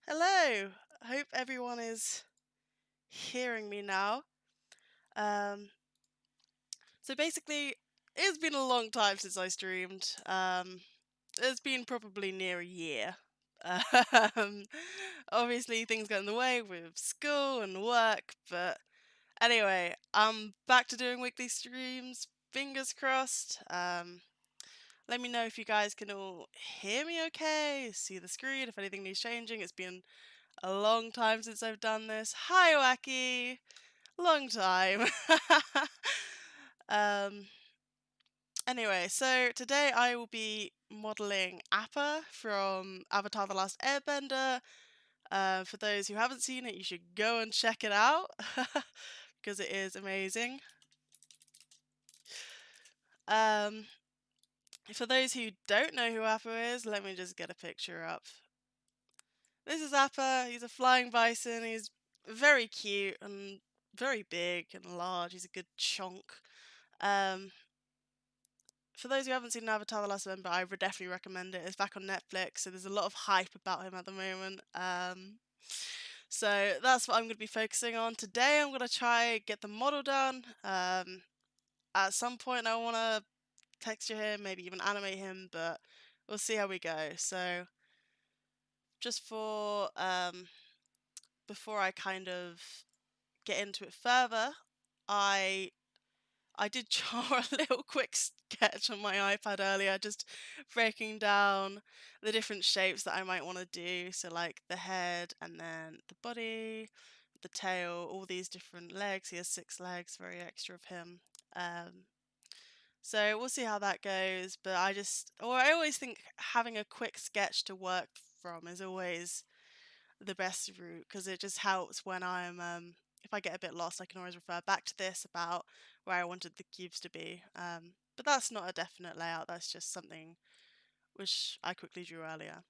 Hello! I hope everyone is hearing me now. Um, so basically, it's been a long time since I streamed. It's been probably near a year. Um, Obviously, things got in the way with school and work, but anyway, I'm back to doing weekly streams. Fingers crossed. Let me know if you guys can all hear me okay, see the screen, if anything needs changing. It's been a long time since I've done this. Hi, Wacky! Long time. um, anyway, so today I will be modeling Appa from Avatar The Last Airbender. For those who haven't seen it, you should go and check it out because it is amazing. Um, for those who don't know who Appa is, let me just get a picture up. This is Appa. He's a flying bison. He's very cute and very big and large. He's a good chunk. Um, for those who haven't seen Avatar: The Last Airbender, I would definitely recommend it. It's back on Netflix, so there's a lot of hype about him at the moment. So that's what I'm going to be focusing on today. I'm going to try get the model done. At some point, I want to texture him, maybe even animate him, but we'll see how we go. So just for before I kind of get into it further, I I did draw a little quick sketch on my iPad earlier, just breaking down the different shapes that I might want to do. So, like the head and then the body, the tail, all these different legs. He has 6 legs, very extra of him. Um, so we'll see how that goes. But I always think having a quick sketch to work from is always the best route because it just helps when if I get a bit lost, I can always refer back to this about where I wanted the cubes to be. But that's not a definite layout, that's just something which I quickly drew earlier.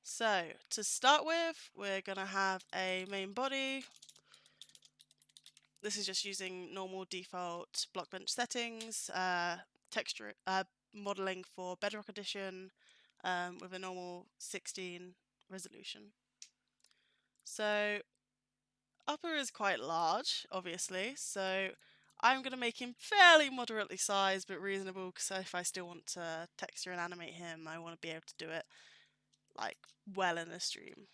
So to start with, we're going to have a main body. This is just using normal default blockbench settings, texture modeling for Bedrock Edition with a normal 16 resolution. So Upper is quite large, obviously, so I'm going to make him fairly moderately sized but reasonable because if I still want to texture and animate him, I want to be able to do it like well in the stream.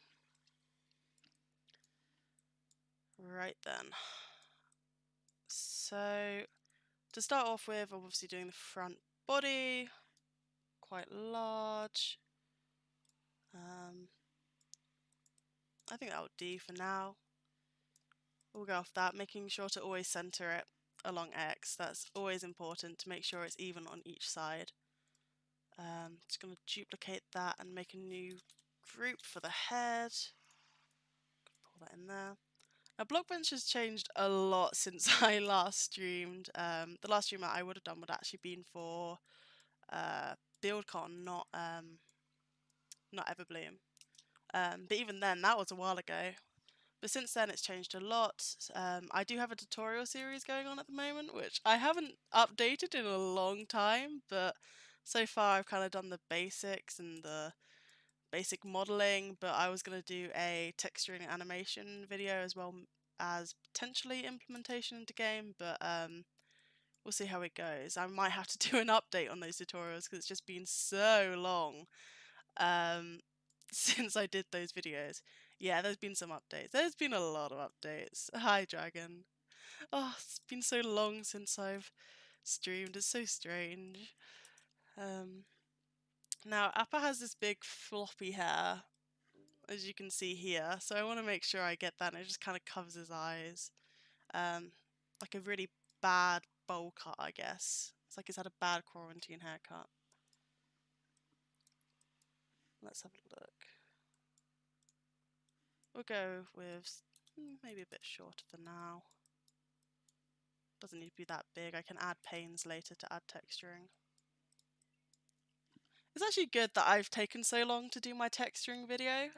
Right then. So to start off with, I'm obviously doing the front body, quite large. I think that would do for now. We'll go off that, making sure to always center it along X. That's always important to make sure it's even on each side. Just going to duplicate that and make a new group for the head. Pull that in there. Now, Blockbench has changed a lot since I last streamed. The last stream that I would have done would actually been for BuildCon, not Everbloom. But even then, that was a while ago. But since then, it's changed a lot. I do have a tutorial series going on at the moment, which I haven't updated in a long time, but so far I've kind of done the basics and the basic modeling, but I was going to do a texturing and animation video as well as potentially implementation into game, but we'll see how it goes. I might have to do an update on those tutorials because it's just been so long since I did those videos. Yeah, there's been some updates. There's been a lot of updates. Hi, Dragon. Oh, it's been so long since I've streamed. It's so strange. Now, Appa has this big floppy hair, as you can see here, so I want to make sure I get that and it just kind of covers his eyes. Like a really bad bowl cut, I guess. It's like he's had a bad quarantine haircut. Let's have a look. We'll go with maybe a bit shorter for now. Doesn't need to be that big. I can add panes later to add texturing. It's actually good that I've taken so long to do my texturing video,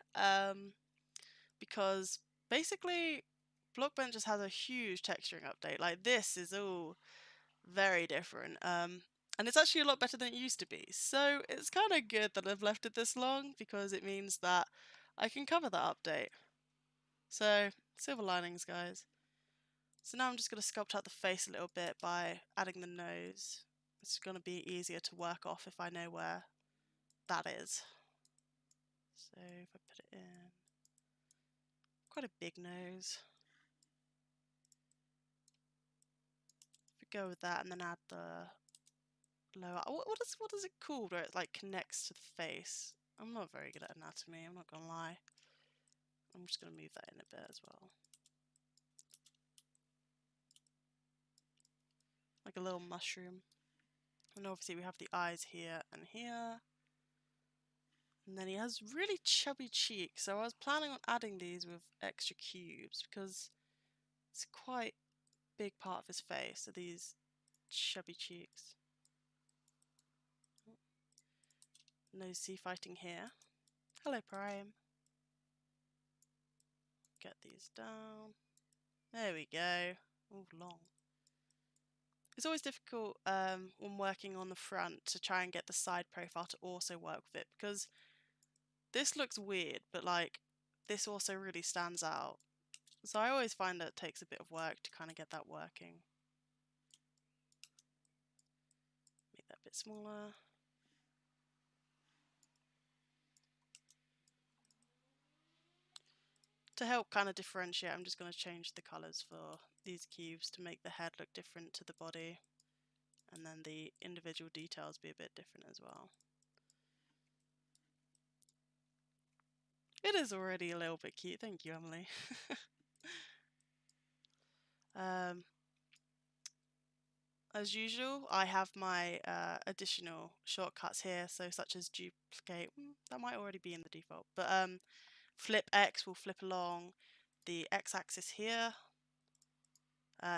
because basically Blockbench just has a huge texturing update. Like, this is all very different. And it's actually a lot better than it used to be. So it's kind of good that I've left it this long because it means that I can cover that update. So, silver linings, guys. So now I'm just going to sculpt out the face a little bit by adding the nose. It's going to be easier to work off if I know where that is. So if I put it in, quite a big nose. If we go with that and then add the lower, what is it called where it like connects to the face? I'm not very good at anatomy, I'm not gonna lie. I'm just gonna move that in a bit as well. Like a little mushroom. And obviously we have the eyes here and here. And then he has really chubby cheeks, so I was planning on adding these with extra cubes because it's quite a big part of his face, so these chubby cheeks. No sea fighting here. Hello, Prime. Get these down. There we go. Oh, long. It's always difficult when working on the front to try and get the side profile to also work with it because this looks weird, but like this also really stands out. So I always find that it takes a bit of work to kind of get that working. Make that a bit smaller. To help kind of differentiate, I'm just going to change the colours for these cubes to make the head look different to the body, and then the individual details be a bit different as well. It is already a little bit cute, thank you, Emily. As usual, I have my additional shortcuts here, so such as duplicate, that might already be in the default, but flip X will flip along the X-axis here.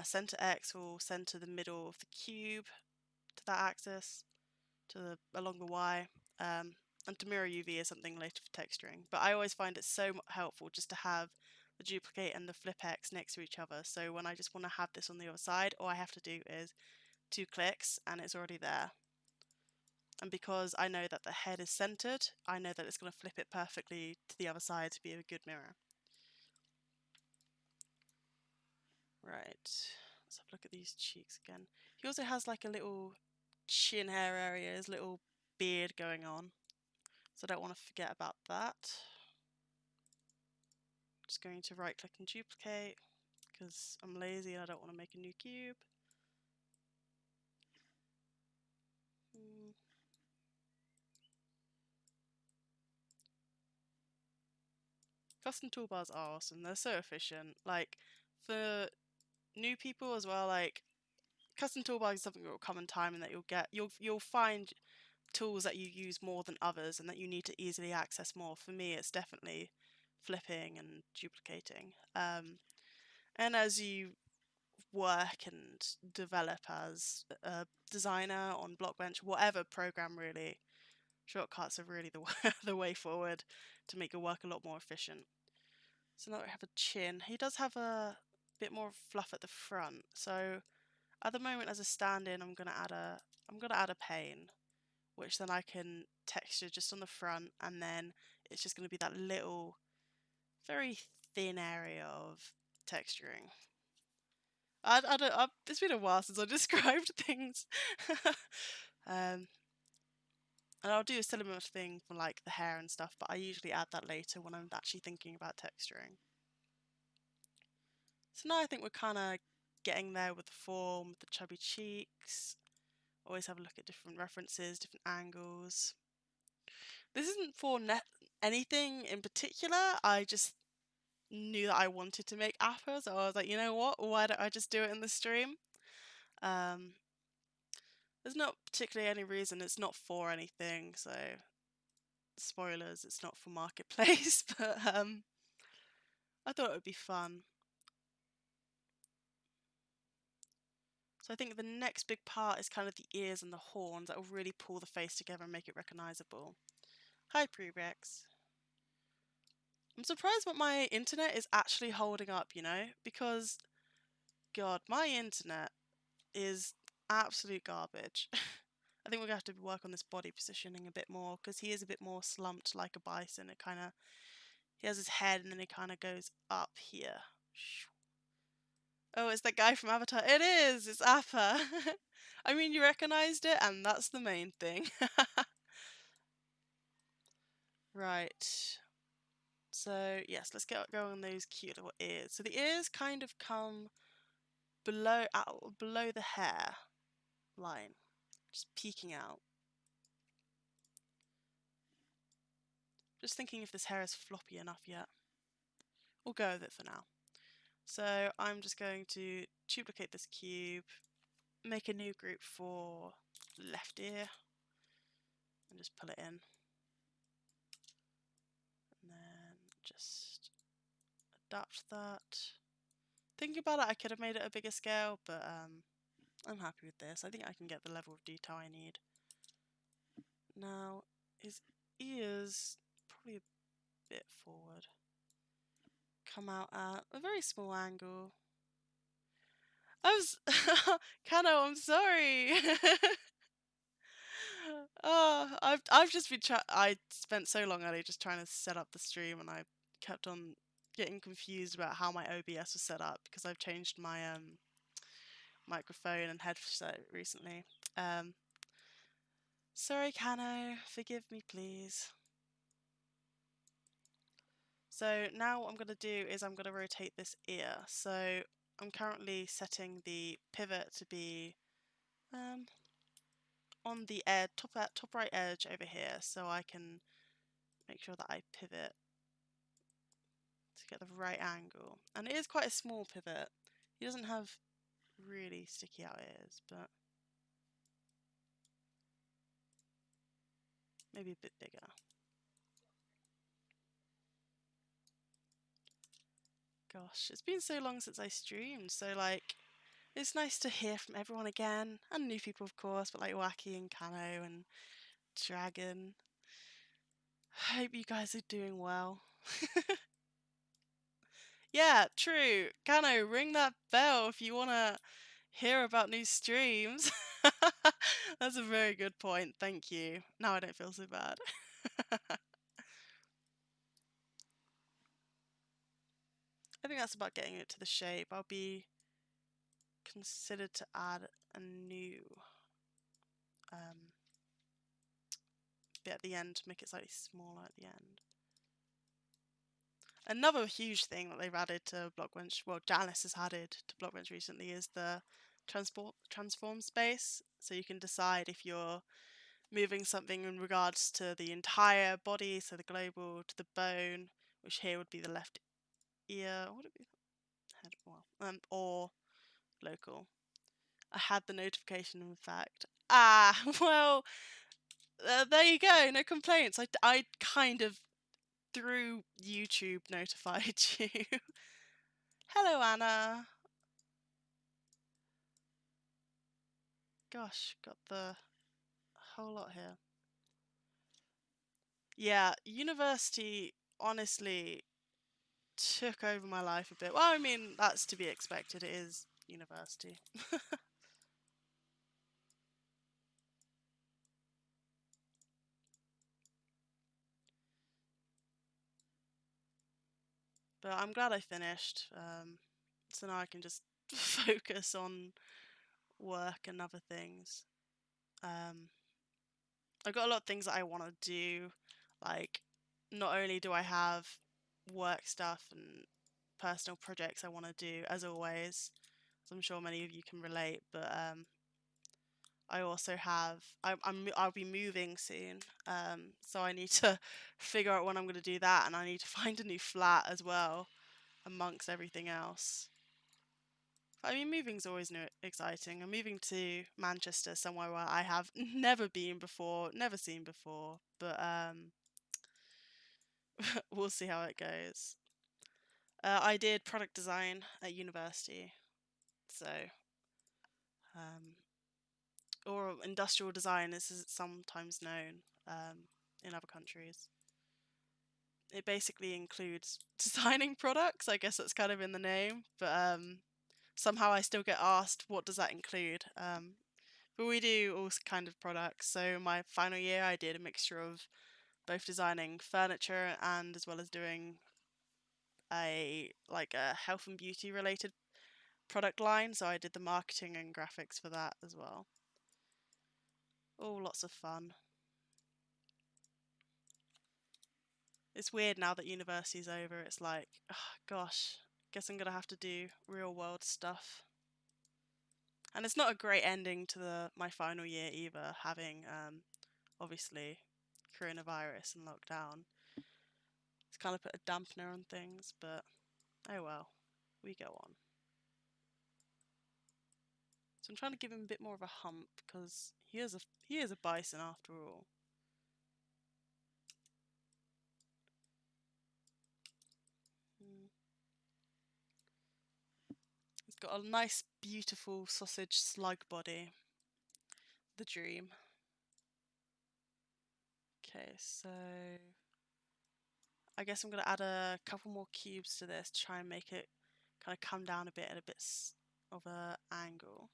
Center X will center the middle of the cube to that axis, along the Y. And to mirror UV is something later for texturing. But I always find it so helpful just to have the duplicate and the flip X next to each other. So when I just want to have this on the other side, all I have to do is 2 clicks and it's already there. And because I know that the head is centered, I know that it's going to flip it perfectly to the other side to be a good mirror. Right, let's have a look at these cheeks again. He also has like a little chin hair area, his little beard going on. So I don't want to forget about that. Just going to right click and duplicate because I'm lazy and I don't want to make a new cube. Custom toolbars are awesome. They're so efficient. Like for new people as well, like custom toolbars is something that will come in time and that you'll find tools that you use more than others and that you need to easily access more. For me, it's definitely flipping and duplicating. And as you work and develop as a designer on Blockbench, whatever program really, shortcuts are really the way forward to make your work a lot more efficient. So now we have a chin. He does have a bit more fluff at the front. So at the moment, as a stand-in, I'm gonna add a pane, which then I can texture just on the front, and then it's just gonna be that little, very thin area of texturing. It's been a while since I described things. And I'll do a similar thing for like the hair and stuff, but I usually add that later when I'm actually thinking about texturing. So now I think we're kind of getting there with the form, with the chubby cheeks. Always have a look at different references, different angles. This isn't for anything in particular. I just knew that I wanted to make Appa, so I was like, you know what? Why don't I just do it in the stream? There's not particularly any reason. It's not for anything, so spoilers, it's not for Marketplace, but I thought it would be fun. So I think the next big part is kind of the ears and the horns that will really pull the face together and make it recognisable. Hi, Prerex. I'm surprised that my internet is actually holding up, you know, because, God, my internet is absolute garbage. I think we're going to have to work on this body positioning a bit more because he is a bit more slumped like a bison. It kind of, He has his head and then he kind of goes up here. Oh, it's that guy from Avatar. It is! It's Appa. I mean, you recognised it, and that's the main thing. Right. So, yes, let's get going on those cute little ears. So the ears kind of come below the hair line, just peeking out. Just thinking if this hair is floppy enough yet. We'll go with it for now. So I'm just going to duplicate this cube, make a new group for left ear, and just pull it in. And then just adapt that. Thinking about it, I could have made it a bigger scale, but I'm happy with this. I think I can get the level of detail I need. Now, his ears, probably a bit forward. Come out at a very small angle. Kano, I'm sorry. Oh, I've just been I spent so long earlier just trying to set up the stream, and I kept on getting confused about how my OBS was set up because I've changed my microphone and headset recently. Sorry, Kano, forgive me, please. So now what I'm going to do is I'm going to rotate this ear. So I'm currently setting the pivot to be on the edge, top right edge over here, so I can make sure that I pivot to get the right angle. And it is quite a small pivot. He doesn't have really sticky out ears, but maybe a bit bigger. Gosh, it's been so long since I streamed, so like, it's nice to hear from everyone again, and new people of course, but like Wacky and Kano and Dragon. I hope you guys are doing well. Yeah, true. Kano, ring that bell if you want to hear about new streams. That's a very good point. Thank you. Now I don't feel so bad. I think that's about getting it to the shape. I'll be considered to add a new bit at the end to make it slightly smaller at the end. Another huge thing that they've added to Blockbench, well, Janice has added to Blockbench recently, is the transform space. So you can decide if you're moving something in regards to the entire body, so the global to the bone, which here would be the left ear, would it be head? Well, or local. I had the notification, in fact. Ah, well, there you go. No complaints. I kind of through YouTube notified you. Hello, Anna. Gosh, got the whole lot here. Yeah, university honestly took over my life a bit. Well, I mean, that's to be expected. It is university. But I'm glad I finished. So now I can just focus on work and other things. I've got a lot of things that I want to do. Like, not only do I have work stuff and personal projects I want to do, as always, as I'm sure many of you can relate, but I also have, I'll be moving soon, so I need to figure out when I'm going to do that, and I need to find a new flat as well, amongst everything else. I mean, moving's always exciting. I'm moving to Manchester, somewhere where I have never been before, never seen before, but we'll see how it goes. I did product design at university, so or industrial design, as it's sometimes known in other countries. It basically includes designing products. I guess that's kind of in the name, but somehow I still get asked, what does that include? But we do all kind of products. So my final year, I did a mixture of both designing furniture and as well as doing a health and beauty related product line, so I did the marketing and graphics for that as well. Oh, lots of fun. It's weird now that university's over. It's like, oh, gosh, guess I'm gonna have to do real world stuff. And it's not a great ending to my final year either, having obviously coronavirus and lockdown. It's kind of put a dampener on things, but oh well, we go on. So I'm trying to give him a bit more of a hump because he is a bison after all. He's got a nice, beautiful sausage slug body. The dream. Okay, so I guess I'm going to add a couple more cubes to this to try and make it kind of come down a bit at a bit of an angle.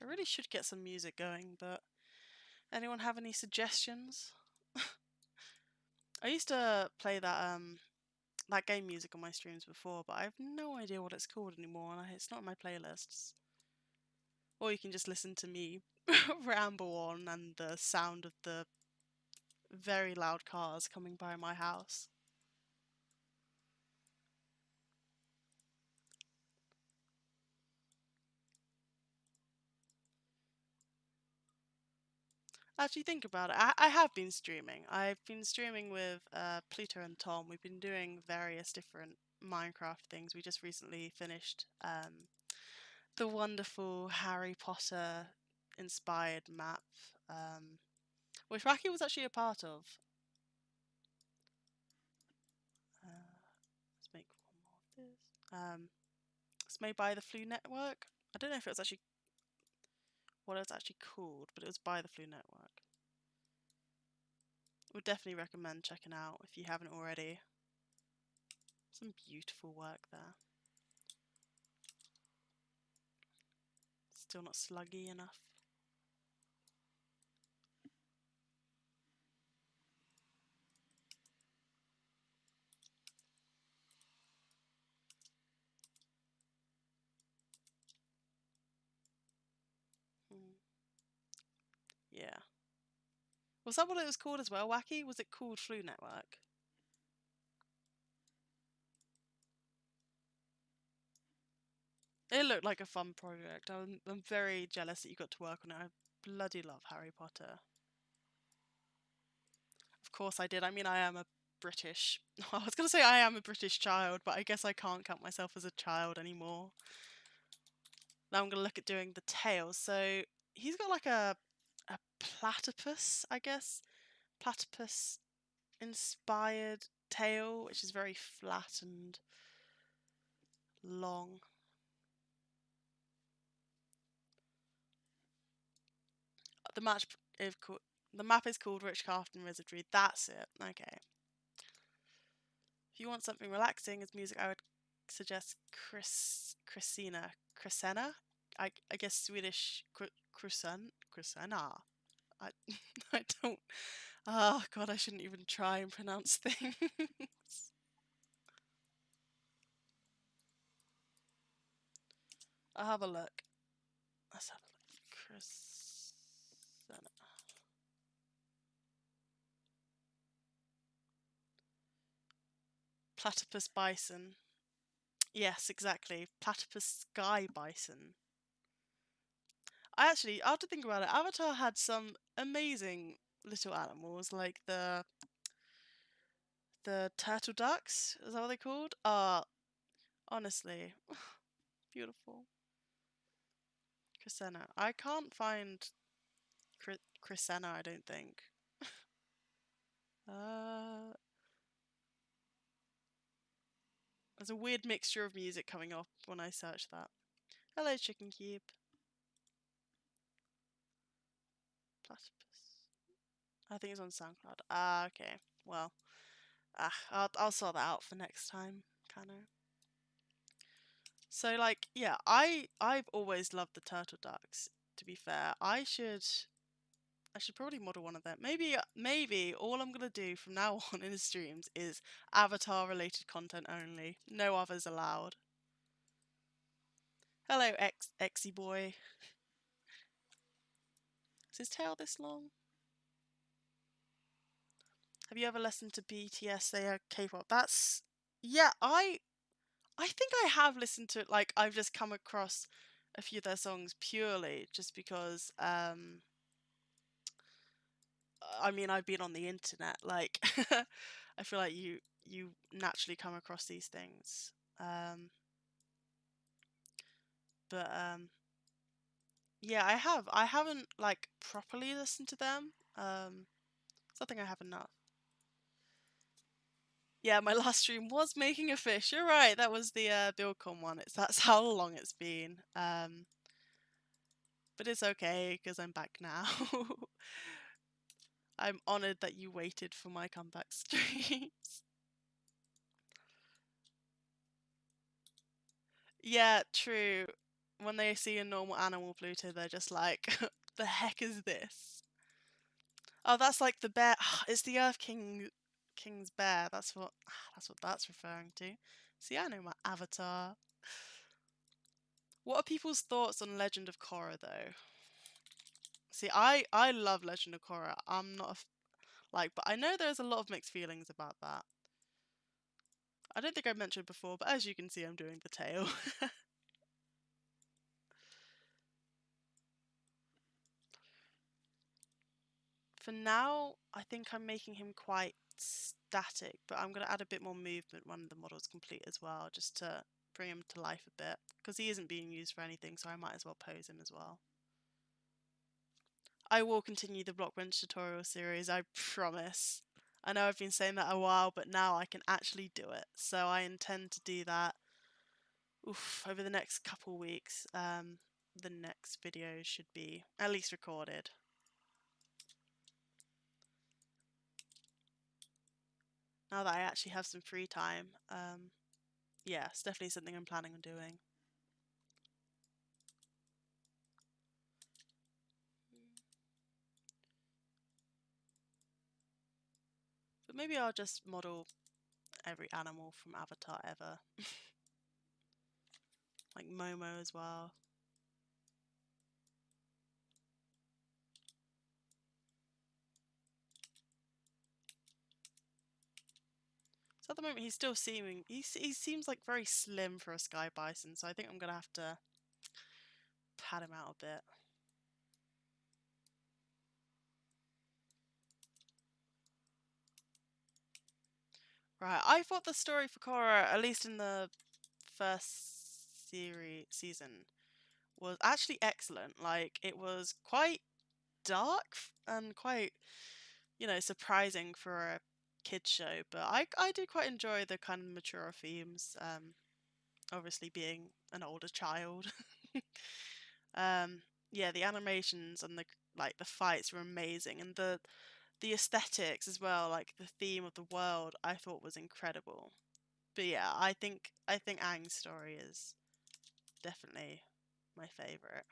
I really should get some music going, but anyone have any suggestions? I used to play that game music on my streams before, but I have no idea what it's called anymore, and it's not in my playlists. Or you can just listen to me ramble on and the sound of the very loud cars coming by my house. Actually, think about it. I have been streaming. I've been streaming with Pluto and Tom. We've been doing various different Minecraft things. We just recently finished the wonderful Harry Potter inspired map, which Raki was actually a part of. Let's make one more of this. It's made by the Flu Network. I don't know if it was actually what it's actually called, but it was by the Flu Network. Would definitely recommend checking out if you haven't already. Some beautiful work there. Still not sluggy enough. Yeah. Was that what it was called as well, Wacky? Was it called Flu Network? It looked like a fun project. I'm very jealous that you got to work on it. I bloody love Harry Potter. Of course I did. I mean, I am a British... I was going to say I am a British child, but I guess I can't count myself as a child anymore. Now I'm going to look at doing the tail. So he's got like a platypus, I guess. Platypus inspired tail, which is very flat and long. The map is called Richcrafton Wizardry. That's it. Okay. If you want something relaxing as music, I would suggest Chrisena. I guess Swedish Chrisena. I I don't. Oh God, I shouldn't even try and pronounce things. I'll have a look. Let's have a look. Chrisena. Platypus bison. Yes, exactly. Platypus sky bison. I actually, after thinking about it, Avatar had some amazing little animals, like the turtle ducks. Is that what they're called? Honestly, beautiful. Chrisena. I can't find Chrisena. I don't think. Uh, there's a weird mixture of music coming up when I search that. Hello, Chicken Cube. Platypus. I think it's on SoundCloud. Okay. Well, I'll sort that out for next time, kind of. So like, yeah, I've always loved the turtle ducks. To be fair, I should probably model one of them. Maybe all I'm gonna do from now on in the streams is Avatar related content only. No others allowed. Hello, Exy boy. Is his tail this long? Have you ever listened to BTS? They are K-pop. That's yeah. I think I have listened to it. Like I've just come across a few of their songs purely just because. I mean, I've been on the internet. Like, I feel like you naturally come across these things. Um, but yeah, I have. I haven't like properly listened to them. So I think I have enough. Yeah, my last stream was making a fish. You're right. That was the Billcon one. That's how long it's been. But it's okay because I'm back now. I'm honored that you waited for my comeback streams. Yeah, true. When they see a normal animal Pluto, they're just like, the heck is this? Oh, that's like the bear. It's the King's bear. That's what that's referring to. See, I know my avatar. What are people's thoughts on Legend of Korra though? See, I love Legend of Korra. I'm not like, but I know there's a lot of mixed feelings about that. I don't think I mentioned before, but as you can see, I'm doing the tail. For now, I think I'm making him quite static, but I'm going to add a bit more movement when the model's complete as well, just to bring him to life a bit, because he isn't being used for anything, so I might as well pose him as well. I will continue the Blockbench tutorial series, I promise. I know I've been saying that a while, but now I can actually do it, so I intend to do that over the next couple weeks. The next video should be at least recorded. Now that I actually have some free time, yeah, it's definitely something I'm planning on doing. But maybe I'll just model every animal from Avatar ever. Like Momo as well. So at the moment he's still seeming, he seems like very slim for a sky bison, so I think I'm going to have to pad him out a bit. Right, I thought the story for Korra, at least in the first season, was actually excellent. Like, it was quite dark and quite, surprising for a kids show, but I did quite enjoy the kind of mature themes, obviously being an older child. Yeah, the animations and the fights were amazing, and the aesthetics as well, like the theme of the world, I thought was incredible. But yeah, I think Aang's story is definitely my favorite.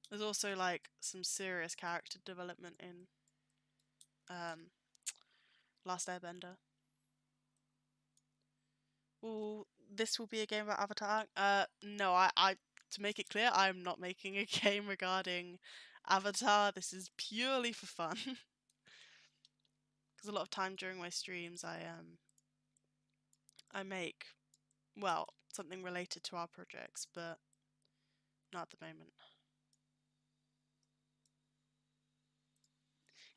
There's also like some serious character development in um, Last Airbender. Will this will be a game about Avatar? No, I to make it clear, I'm not making a game regarding Avatar. This is purely for fun. Because a lot of time during my streams, I make something related to our projects, but not at the moment.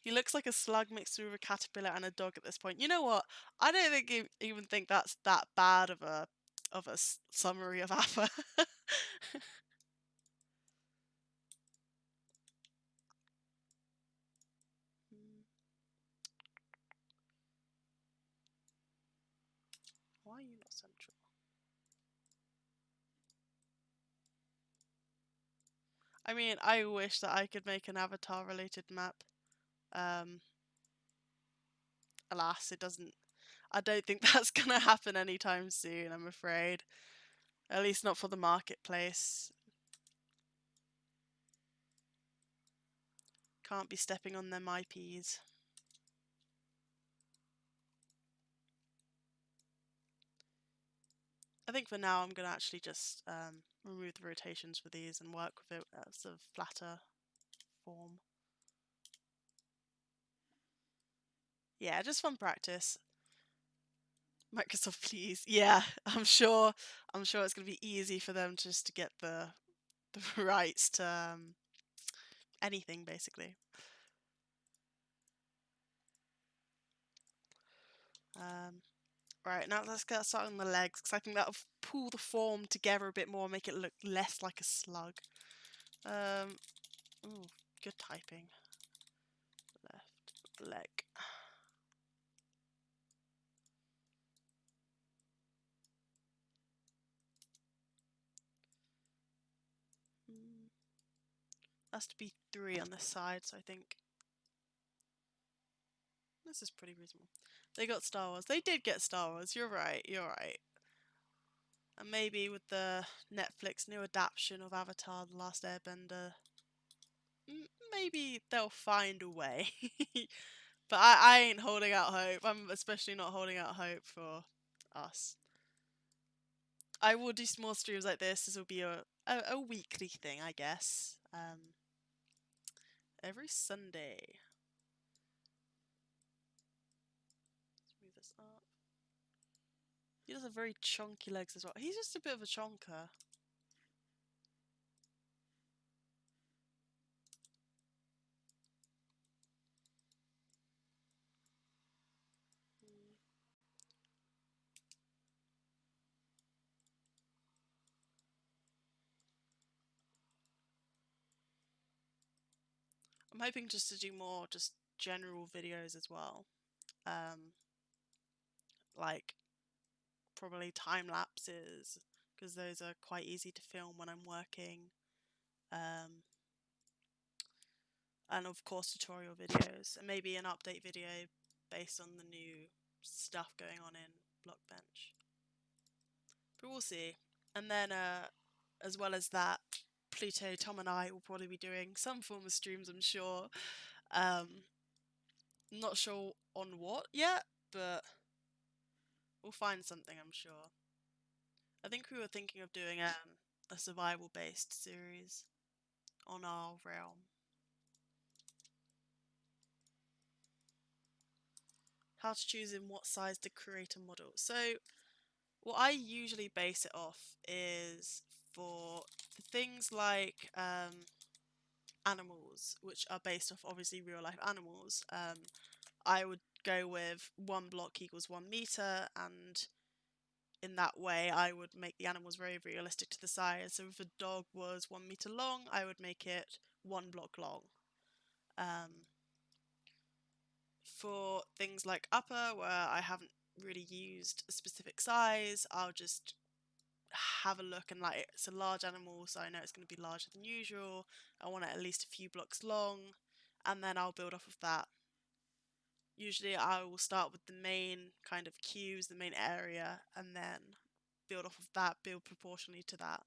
He looks like a slug mixed with a caterpillar and a dog at this point. You know what? I don't even think that's that bad of a summary of Appa. Why are you not central? I mean, I wish that I could make an Avatar related map. Um, Alas, it doesn't. I don't think that's gonna happen anytime soon, I'm afraid. At least not for the marketplace. Can't be stepping on them IPs. I think for now I'm gonna actually just remove the rotations for these and work with it as a flatter form. Yeah, just fun practice. Microsoft, please. Yeah, I'm sure it's gonna be easy for them just to get the rights to anything basically. Right, now let's get started on the legs because I think that'll pull the form together a bit more, make it look less like a slug. Ooh, good typing. Left leg. Has to be 3 on this side, so I think this is pretty reasonable. They got Star Wars. They did get Star Wars. You're right. You're right. And maybe with the Netflix new adaptation of Avatar: The Last Airbender, maybe they'll find a way. But I ain't holding out hope. I'm especially not holding out hope for us. I will do more streams like this. This will be a weekly thing, I guess. Every Sunday. Let's move this up. He does have very chunky legs as well. He's just a bit of a chonker. I'm hoping just to do more just general videos as well. Like probably time lapses because those are quite easy to film when I'm working. And of course tutorial videos and maybe an update video based on the new stuff going on in Blockbench. But we'll see. And then as well as that, Pluto, Tom and I will probably be doing some form of streams, I'm sure. Not sure on what yet, but we'll find something, I'm sure. I think we were thinking of doing a survival based series on our realm. How to choose in what size to create a model. So what I usually base it off is for things like animals, which are based off obviously real life animals. I would go with 1 block equals 1 meter, and in that way I would make the animals very realistic to the size. So if a dog was 1 meter long, I would make it 1 block long. For things like Appa, where I haven't really used a specific size, I'll just have a look and like it's a large animal, so I know it's going to be larger than usual. I want it at least a few blocks long, and then I'll build off of that. Usually I will start with the main kind of cues, the main area, and then build off of that, build proportionally to that.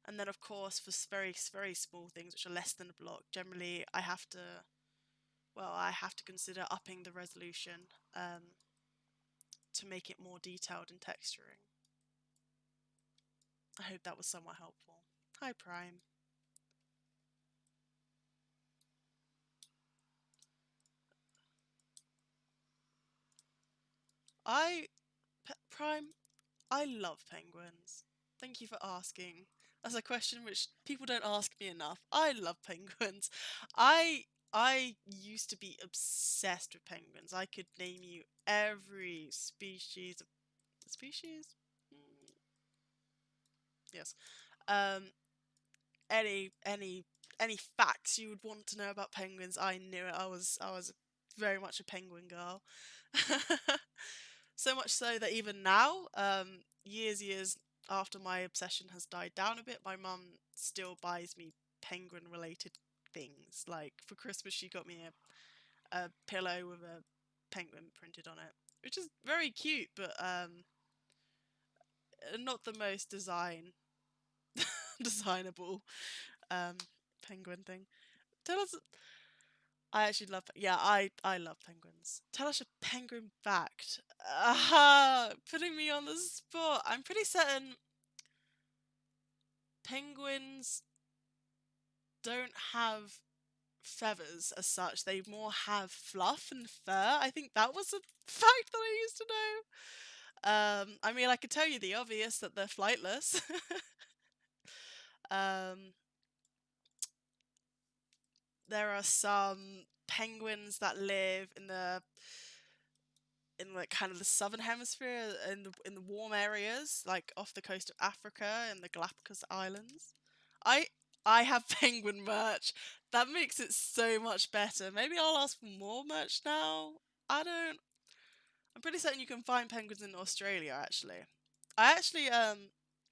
And then of course for very, very small things which are less than a block, generally I have to consider upping the resolution to make it more detailed in texturing. I hope that was somewhat helpful. Hi Prime. Prime, I love penguins. Thank you for asking. That's a question which people don't ask me enough. I love penguins. I used to be obsessed with penguins. I could name you every species. Species? Yes. Um, any facts you would want to know about penguins, I knew it. I was very much a penguin girl. So much so that even now, years after my obsession has died down a bit, my mum still buys me penguin related things. Like for Christmas she got me a pillow with a penguin printed on it, which is very cute, but not the most designable um penguin thing. Tell us. I actually love. Yeah, I love penguins. Tell us a penguin fact. Aha! Putting me on the spot. I'm pretty certain penguins don't have feathers as such. They more have fluff and fur. I think that was a fact that I used to know. I mean, I could tell you the obvious that they're flightless. um, there are some penguins that live in like kind of the southern hemisphere in the warm areas, like off the coast of Africa and the Galapagos Islands. I I have penguin merch. That makes it so much better. Maybe I'll ask for more merch now. I don't. I'm pretty certain you can find penguins in Australia. Actually, I actually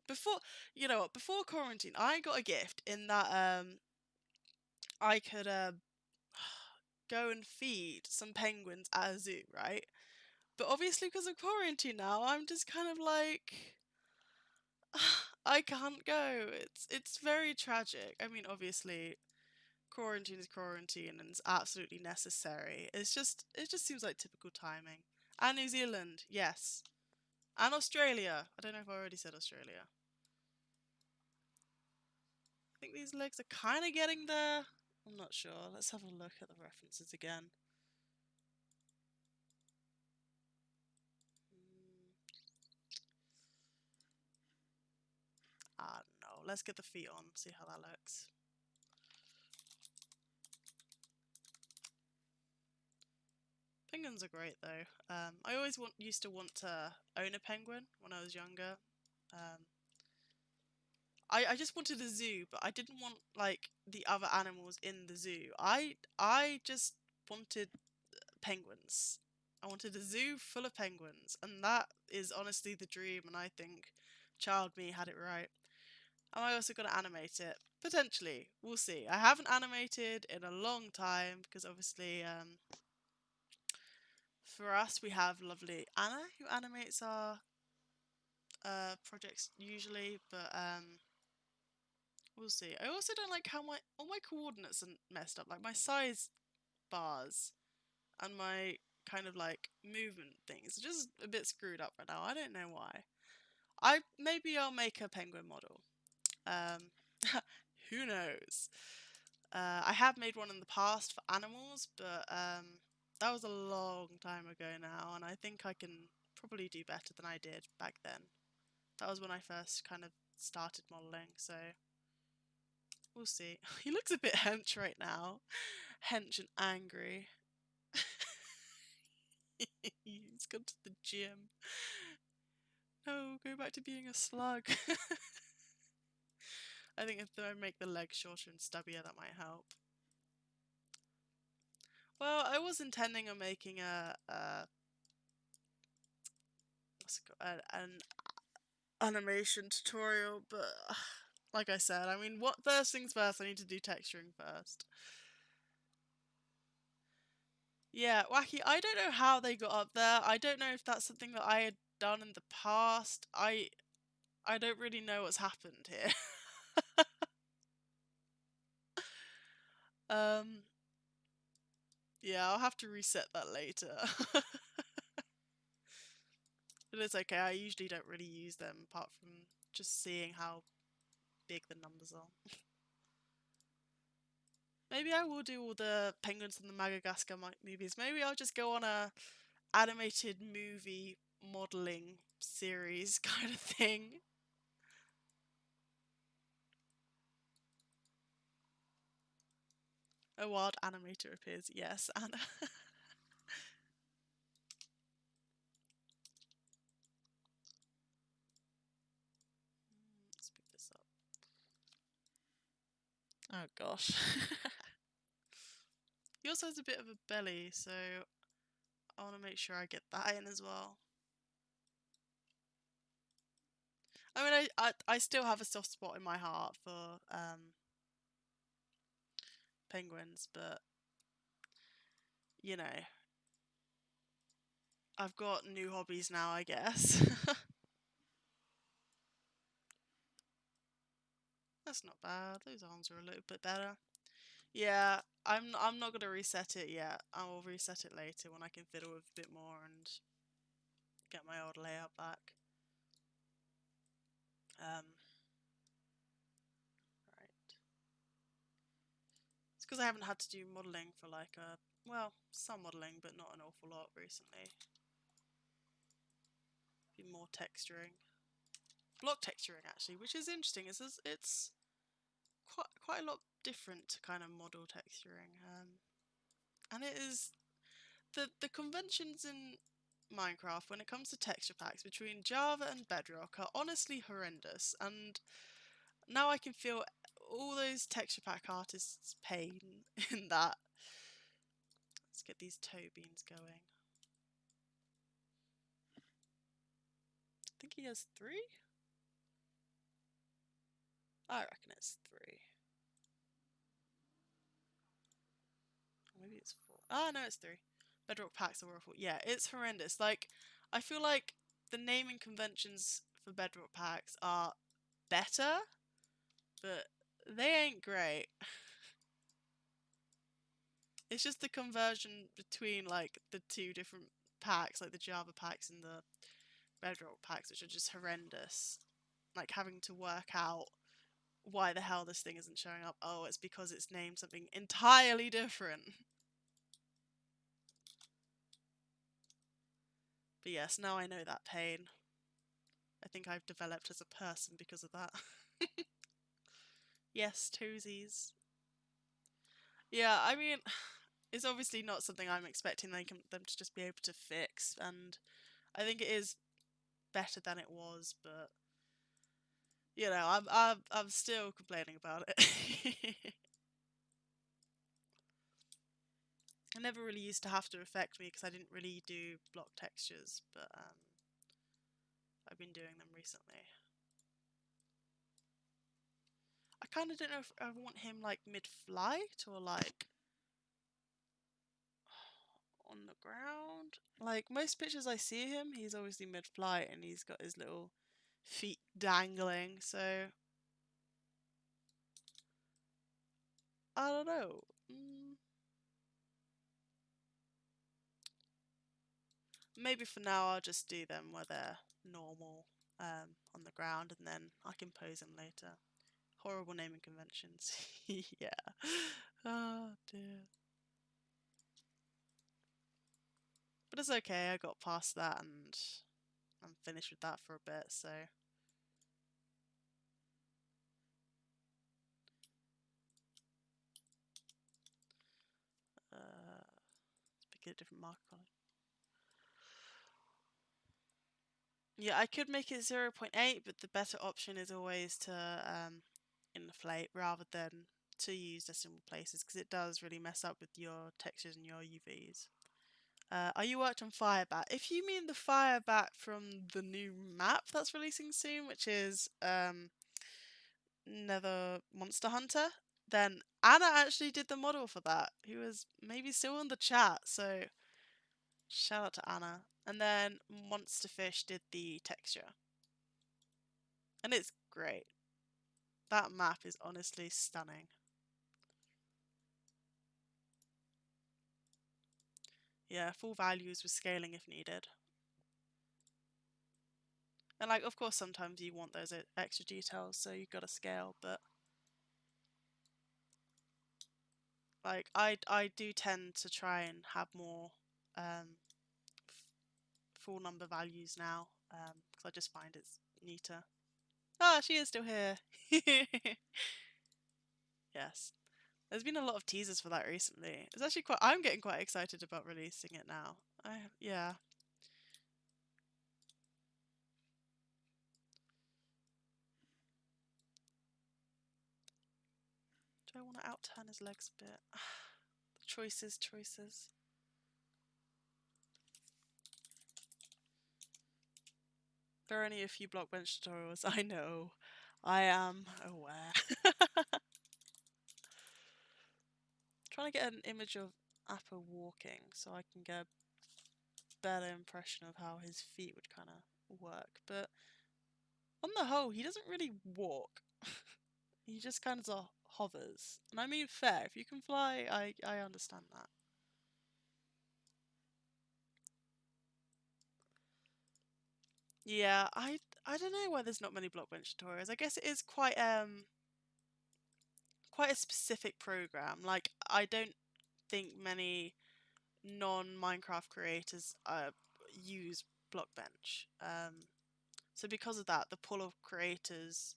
before you know what before quarantine, I got a gift in that I could go and feed some penguins at a zoo, right? But obviously, because of quarantine now, I'm just kind of like, I can't go. It's very tragic. I mean, obviously, quarantine is quarantine and it's absolutely necessary. It just seems like typical timing. And New Zealand, yes, and Australia. I don't know if I already said Australia. I think these legs are kind of getting there. I'm not sure. Let's have a look at the references again. I don't know. Let's get the feet on, see how that looks. Penguins are great though. I always used to want to own a penguin when I was younger. Um, I just wanted a zoo, but I didn't want like the other animals in the zoo. I just wanted penguins. I wanted a zoo full of penguins, and that is honestly the dream. And I think child me had it right. Am I also going to animate it? Potentially, we'll see. I haven't animated in a long time because obviously for us, we have lovely Anna who animates our projects usually, but we'll see. I also don't like how all my coordinates are messed up, like my size bars and my kind of like movement things are just a bit screwed up right now. I don't know why. Maybe I'll make a penguin model. Um, who knows? I have made one in the past for animals, but that was a long time ago now, and I think I can probably do better than I did back then. That was when I first kind of started modelling, so we'll see. He looks a bit hench right now. Hench and angry. He's gone to the gym. No, go back to being a slug. I think if I make the legs shorter and stubbier, that might help. Well, I was intending on making an animation tutorial, but like I said, I mean, what first things first, I need to do texturing first. Yeah, Wacky, I don't know how they got up there. I don't know if that's something that I had done in the past. I don't really know what's happened here. um yeah, I'll have to reset that later. But it's okay, I usually don't really use them apart from just seeing how big the numbers are. Maybe I will do all the Penguins and the Madagascar movies. Maybe I'll just go on a animated movie modelling series kind of thing. A wild animator appears, yes, Anna. Let's pick this up. Oh gosh. He also has a bit of a belly, so I want to make sure I get that in as well. I mean, I still have a soft spot in my heart for penguins, but you know, I've got new hobbies now, I guess. That's not bad. Those arms are a little bit better. Yeah, I'm not gonna reset it yet. I will reset it later when I can fiddle with a bit more and get my old layout back. Um, right. It's because I haven't had to do modelling for like well, some modelling, but not an awful lot recently. Be more texturing, block texturing actually, which is interesting. It's quite a lot different to kind of model texturing, and it is the conventions in Minecraft when it comes to texture packs between Java and Bedrock are honestly horrendous, and now I can feel all those texture pack artists' pain in that. Let's get these toe beans going. I think he has 3? I reckon it's 3. Maybe it's 4. Ah, no, it's 3. Bedrock packs are awful. Yeah, it's horrendous. Like, I feel like the naming conventions for Bedrock packs are better, but they ain't great. It's just the conversion between like the two different packs, like the Java packs and the Bedrock packs, which are just horrendous. Like having to work out why the hell this thing isn't showing up. Oh, it's because it's named something entirely different. But yes, now I know that pain. I think I've developed as a person because of that. Yes, toesies. Yeah, I mean, it's obviously not something I'm expecting them to just be able to fix, and I think it is better than it was, but you know, I'm still complaining about it. It never really used to have to affect me because I didn't really do block textures, but I've been doing them recently. I kind of don't know if I want him like mid-flight or like on the ground. Like most pictures I see him, he's obviously mid-flight and he's got his little feet dangling, so I don't know. Maybe for now I'll just do them where they're normal on the ground and then I can pose them later. Horrible naming conventions. Yeah. Oh dear. But it's okay, I got past that and I'm finished with that for a bit, so. Let's pick a different marker color. Yeah, I could make it 0.8, but the better option is always to inflate rather than to use decimal places because it does really mess up with your textures and your UVs. Are you worked on Firebat? If you mean the Firebat from the new map that's releasing soon, which is Nether Monster Hunter, then Anna actually did the model for that. Who was maybe still in the chat, so shout out to Anna. And then Monsterfish did the texture. And it's great. That map is honestly stunning. Yeah, full values with scaling if needed. And like, of course, sometimes you want those extra details, so you've got to scale, but like, I do tend to try and have more full number values now, because I just find it's neater. Ah, she is still here. Yes. There's been a lot of teasers for that recently. It's actually I'm getting quite excited about releasing it now. Yeah. Do I want to outturn his legs a bit? Choices. There are only a few block bench tutorials. I know. I am aware. Trying to get an image of Appa walking so I can get a better impression of how his feet would kind of work. But on the whole, he doesn't really walk. He just kind of hovers. And I mean, fair. If you can fly, I understand that. Yeah, I don't know why there's not many block bench tutorials. I guess it is quite a specific program. Like, I don't think many non-Minecraft creators use Blockbench. So because of that, the pool of creators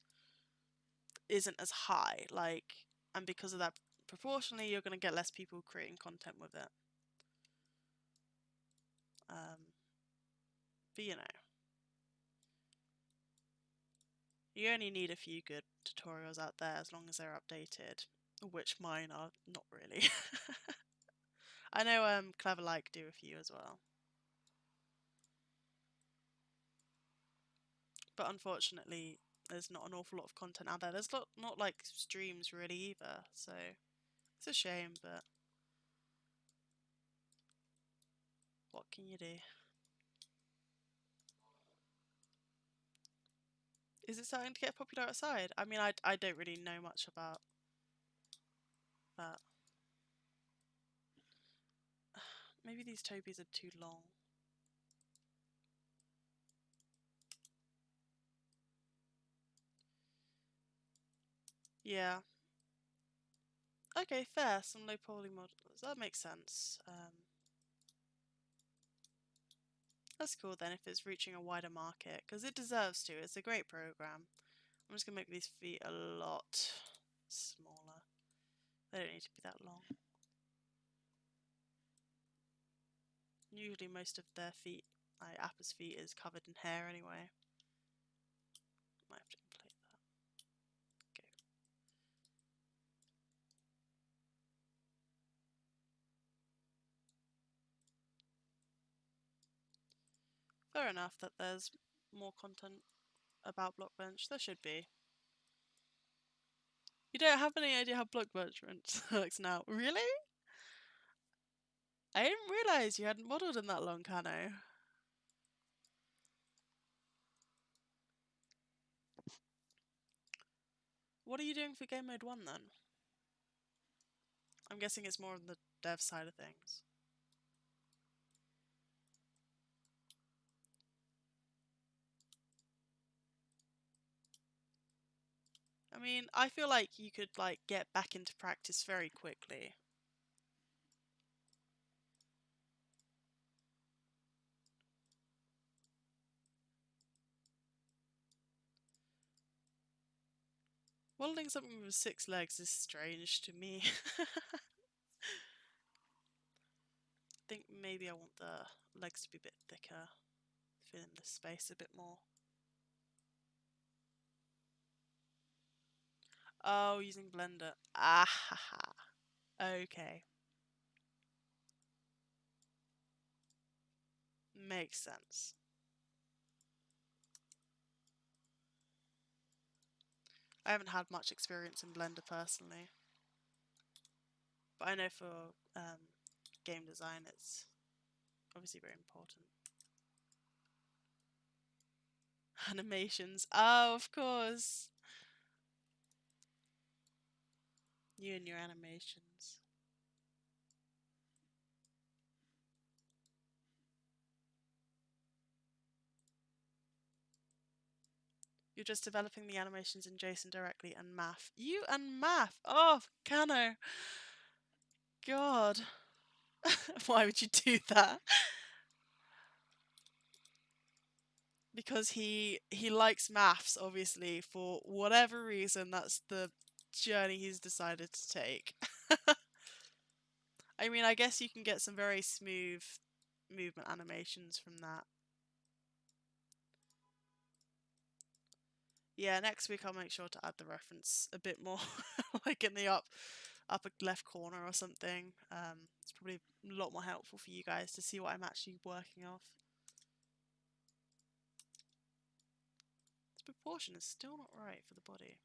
isn't as high. Like, and because of that, proportionally, you're going to get less people creating content with it. But you know, you only need a few good tutorials out there as long as they're updated, which mine are not really. I know Clever Like do a few as well. But unfortunately, there's not an awful lot of content out there. There's not like streams really either, so it's a shame, but what can you do? Is it starting to get popular outside? I mean, I don't really know much about that. Maybe these Tobies are too long. Yeah. Okay, fair. Some low poly models. That makes sense. That's cool then if it's reaching a wider market, because it deserves to. It's a great program. I'm just going to make these feet a lot smaller. They don't need to be that long. Usually most of their feet, like Appa's feet, is covered in hair anyway. Might have to complete that. Okay. Fair enough that there's more content about Blockbench. There should be. You don't have any idea how Blockbench works now. Really? I didn't realise you hadn't modelled in that long, Kano. What are you doing for Game Mode 1 then? I'm guessing it's more on the dev side of things. I mean, I feel like you could like get back into practice very quickly. Modelling something with 6 legs is strange to me. I think maybe I want the legs to be a bit thicker, fill in the space a bit more. Oh, using Blender. Ah ha ha. Okay. Makes sense. I haven't had much experience in Blender personally, but I know for game design it's obviously very important. Animations. Oh, of course. You and your animations. You're just developing the animations in JSON directly and math. You and math! Oh, Kano! God. Why would you do that? Because he likes maths, obviously, for whatever reason. That's the journey he's decided to take. I mean, I guess you can get some very smooth movement animations from that. Yeah, next week I'll make sure to add the reference a bit more, like in the upper left corner or something. It's probably a lot more helpful for you guys to see what I'm actually working off. This proportion is still not right for the body.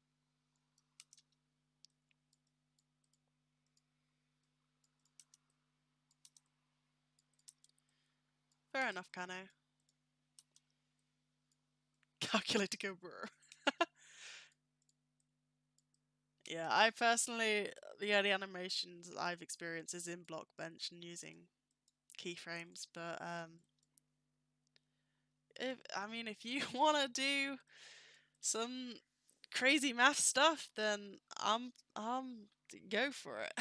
Fair enough, Kano. Calculator go brr. Yeah, I personally, the only animations I've experienced is in Blockbench and using keyframes, but if you want to do some crazy math stuff, then go for it.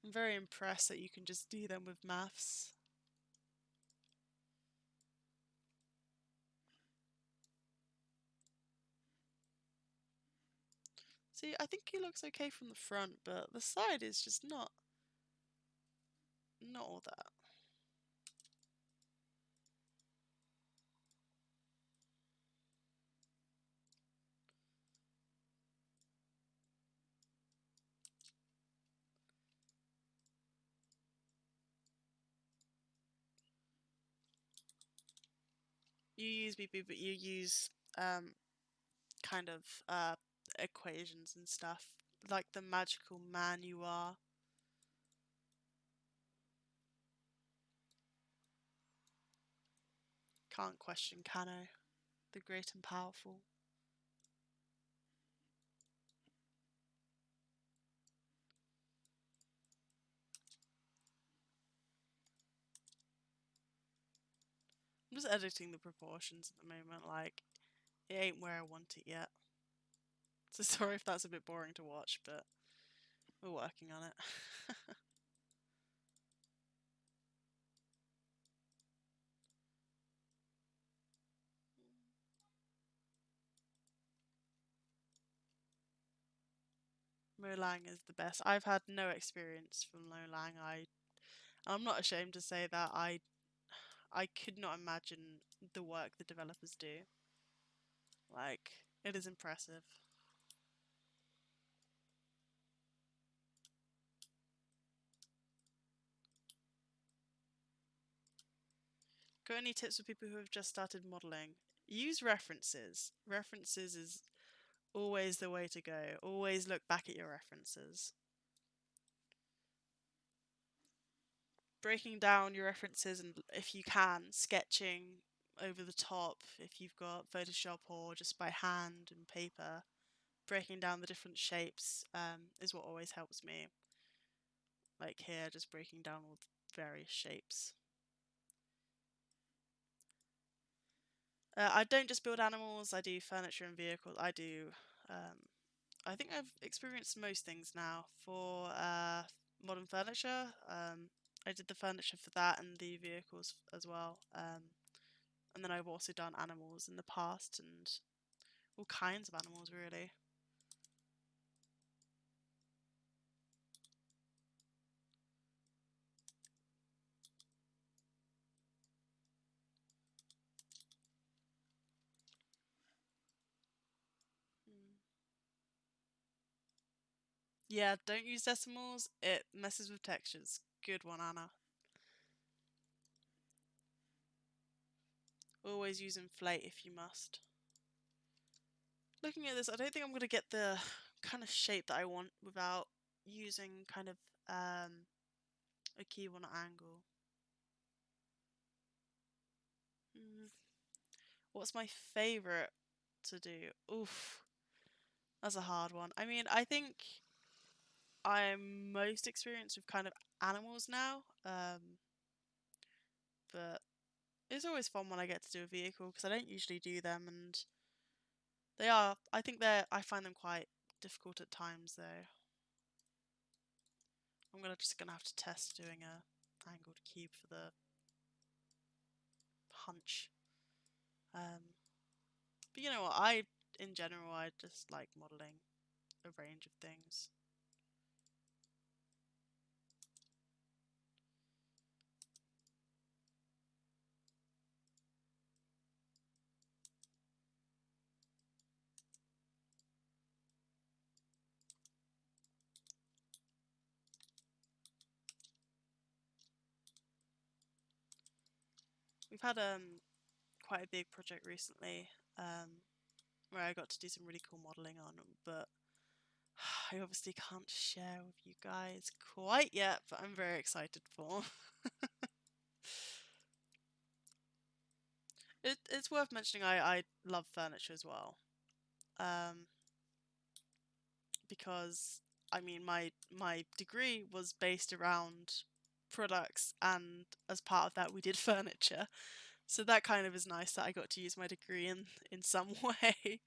I'm very impressed that you can just do them with maths. See, I think he looks okay from the front, but the side is just not all that. You use BB, but you use kind of equations and stuff, like the magical man you are. Can't question Kano, the great and powerful. I'm just editing the proportions at the moment, like, it ain't where I want it yet. So sorry if that's a bit boring to watch, but we're working on it. Molang is the best. I've had no experience from Molang. I'm not ashamed to say that I could not imagine the work the developers do. Like, it is impressive. Got any tips for people who have just started modelling? Use references. References is always the way to go. Always look back at your references. Breaking down your references and, if you can, sketching over the top if you've got Photoshop or just by hand and paper. Breaking down the different shapes is what always helps me. Like here, just breaking down all the various shapes. I don't just build animals, I do furniture and vehicles. I think I've experienced most things now. For modern furniture, I did the furniture for that and the vehicles as well. And then I've also done animals in the past and all kinds of animals, really. Mm. Yeah, don't use decimals, it messes with textures. Good one, Anna. Always use inflate if you must. Looking at this, I don't think I'm going to get the kind of shape that I want without using kind of a cube on an angle. What's my favourite to do? Oof, that's a hard one. I mean, I think I'm most experienced with kind of animals now, but it's always fun when I get to do a vehicle because I don't usually do them, and I find them quite difficult at times though. Just gonna have to test doing a angled cube for the punch. But you know what? In general, I just like modelling a range of things. We've had quite a big project recently where I got to do some really cool modelling on, but I obviously can't share with you guys quite yet, but I'm very excited for. It's worth mentioning I love furniture as well. Um, because I mean my degree was based around products, and as part of that we did furniture. So that kind of is nice that I got to use my degree in some way.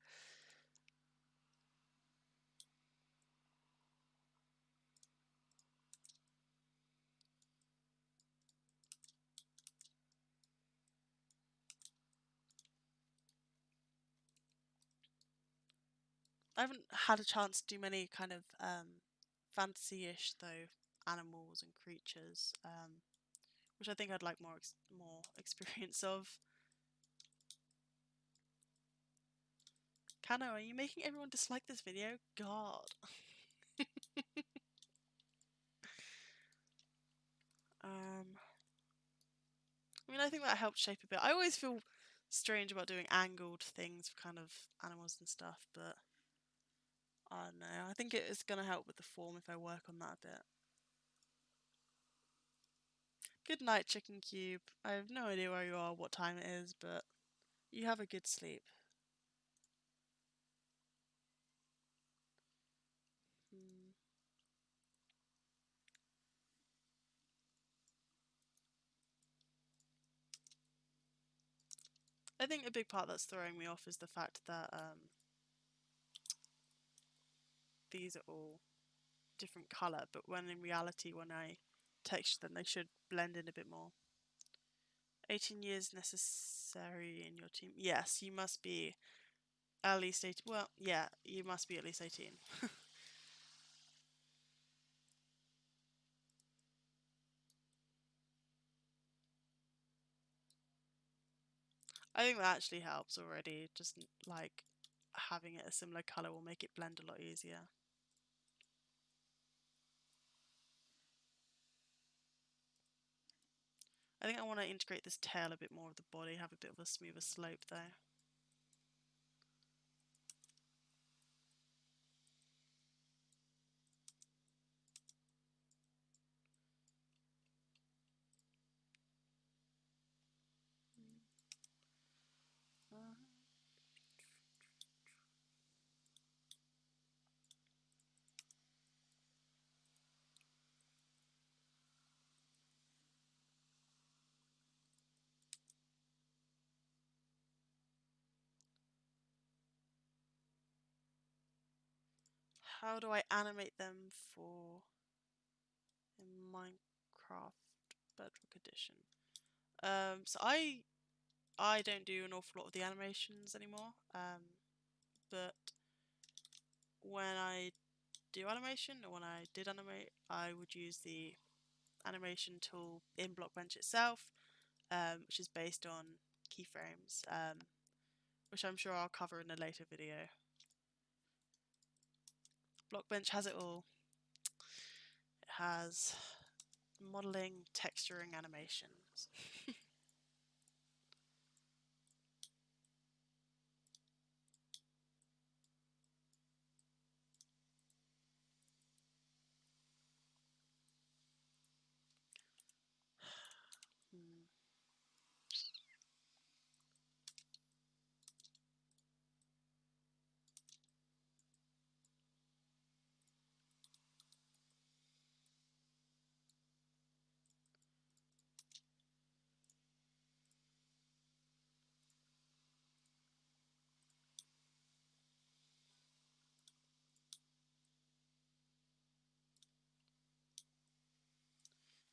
I haven't had a chance to do many kind of fantasy-ish though animals and creatures, which I think I'd like more experience of. Kano, are you making everyone dislike this video? God. um, I mean, I think that helped shape a bit. I always feel strange about doing angled things for kind of animals and stuff, but I don't know. I think it is going to help with the form if I work on that a bit. Good night, Chicken Cube. I have no idea where you are, what time it is, but you have a good sleep. Hmm. I think a big part that's throwing me off is the fact that these are all different colour, but when in reality, when I texture them, they should blend in a bit more. 18 years necessary in your team? Yes, you must be at least 18. Well, yeah, you must be at least 18. I think that actually helps already. Just like having it a similar colour will make it blend a lot easier. I think I want to integrate this tail a bit more with the body, have a bit of a smoother slope though. How do I animate them for in Minecraft Bedrock Edition? So I don't do an awful lot of the animations anymore. But when I do animation, or when I did animate, I would use the animation tool in Blockbench itself, which is based on keyframes, which I'm sure I'll cover in a later video. Blockbench has it all. It has modeling, texturing, animations. Hmm.